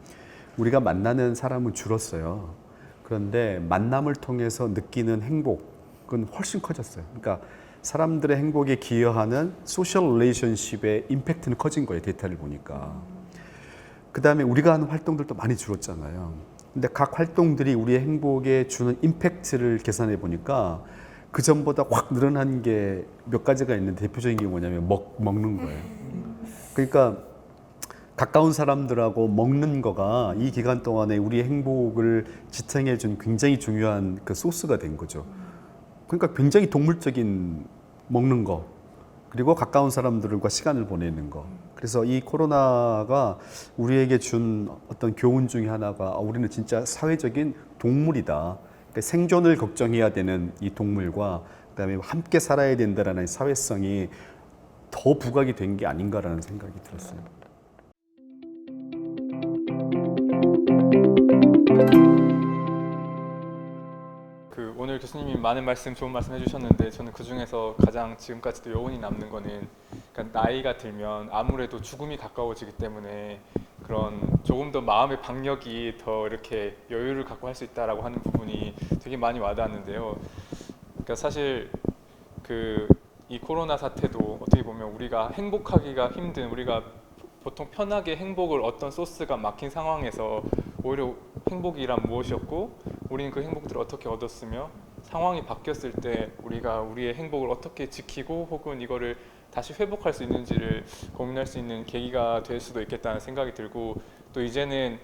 우리가 만나는 사람은 줄었어요. 그런데 만남을 통해서 느끼는 행복은 훨씬 커졌어요. 그러니까 사람들의 행복에 기여하는 소셜 릴레이션십의 임팩트는 커진 거예요. 데이터를 보니까. 그 다음에 우리가 하는 활동들도 많이 줄었잖아요. 근데 각 활동들이 우리의 행복에 주는 임팩트를 계산해 보니까 그 전보다 확 늘어난 게 몇 가지가 있는데 대표적인 게 뭐냐면 먹는 거예요. 그러니까 가까운 사람들하고 먹는 거가 이 기간 동안에 우리의 행복을 지탱해 준 굉장히 중요한 그 소스가 된 거죠. 그러니까 굉장히 동물적인 먹는 거, 그리고 가까운 사람들과 시간을 보내는 거. 그래서 이 코로나가 우리에게 준 어떤 교훈 중에 하나가 우리는 진짜 사회적인 동물이다. 그러니까 생존을 걱정해야 되는 이 동물과 그다음에 함께 살아야 된다라는 사회성이 더 부각이 된 게 아닌가라는 생각이 들었어요. 오늘 교수님이 많은 말씀, 좋은 말씀 해주셨는데 저는 그 중에서 가장 지금까지도 여운이 남는 거는, 그러니까 나이가 들면 아무래도 죽음이 가까워지기 때문에 그런 조금 더 마음의 박력이 더 이렇게 여유를 갖고 할 수 있다라고 하는 부분이 되게 많이 와닿았는데요. 그러니까 사실 이 코로나 사태도 어떻게 보면 우리가 행복하기가 힘든, 우리가 보통 편하게 행복을 어떤 소스가 막힌 상황에서 오히려 행복이란 무엇이었고 우리는 그 행복들을 어떻게 얻었으며 상황이 바뀌었을 때 우리가 우리의 행복을 어떻게 지키고 혹은 이거를 다시 회복할 수 있는지를 고민할 수 있는 계기가 될 수도 있겠다는 생각이 들고, 또 이제는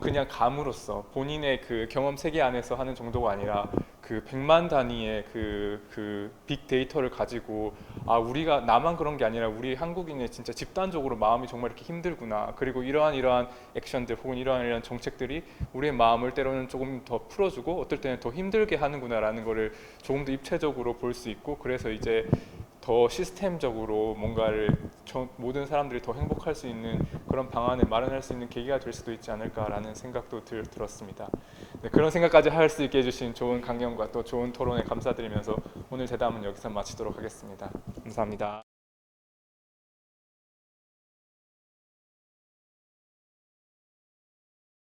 그냥 감으로써 본인의 그 경험 세계 안에서 하는 정도가 아니라 그 100만 단위의 그 빅데이터를 가지고 우리가 나만 그런 게 아니라 우리 한국인의 진짜 집단적으로 마음이 정말 이렇게 힘들구나, 그리고 이러한 액션들 혹은 이러한 정책들이 우리의 마음을 때로는 조금 더 풀어주고 어떨 때는 더 힘들게 하는구나라는 거를 조금 더 입체적으로 볼 수 있고, 그래서 이제 더 시스템적으로 뭔가를 모든 사람들이 더 행복할 수 있는 그런 방안을 마련할 수 있는 계기가 될 수도 있지 않을까라는 생각도 들었습니다. 네, 그런 생각까지 할 수 있게 해주신 좋은 강연과 또 좋은 토론에 감사드리면서 오늘 대담은 여기서 마치도록 하겠습니다. 감사합니다.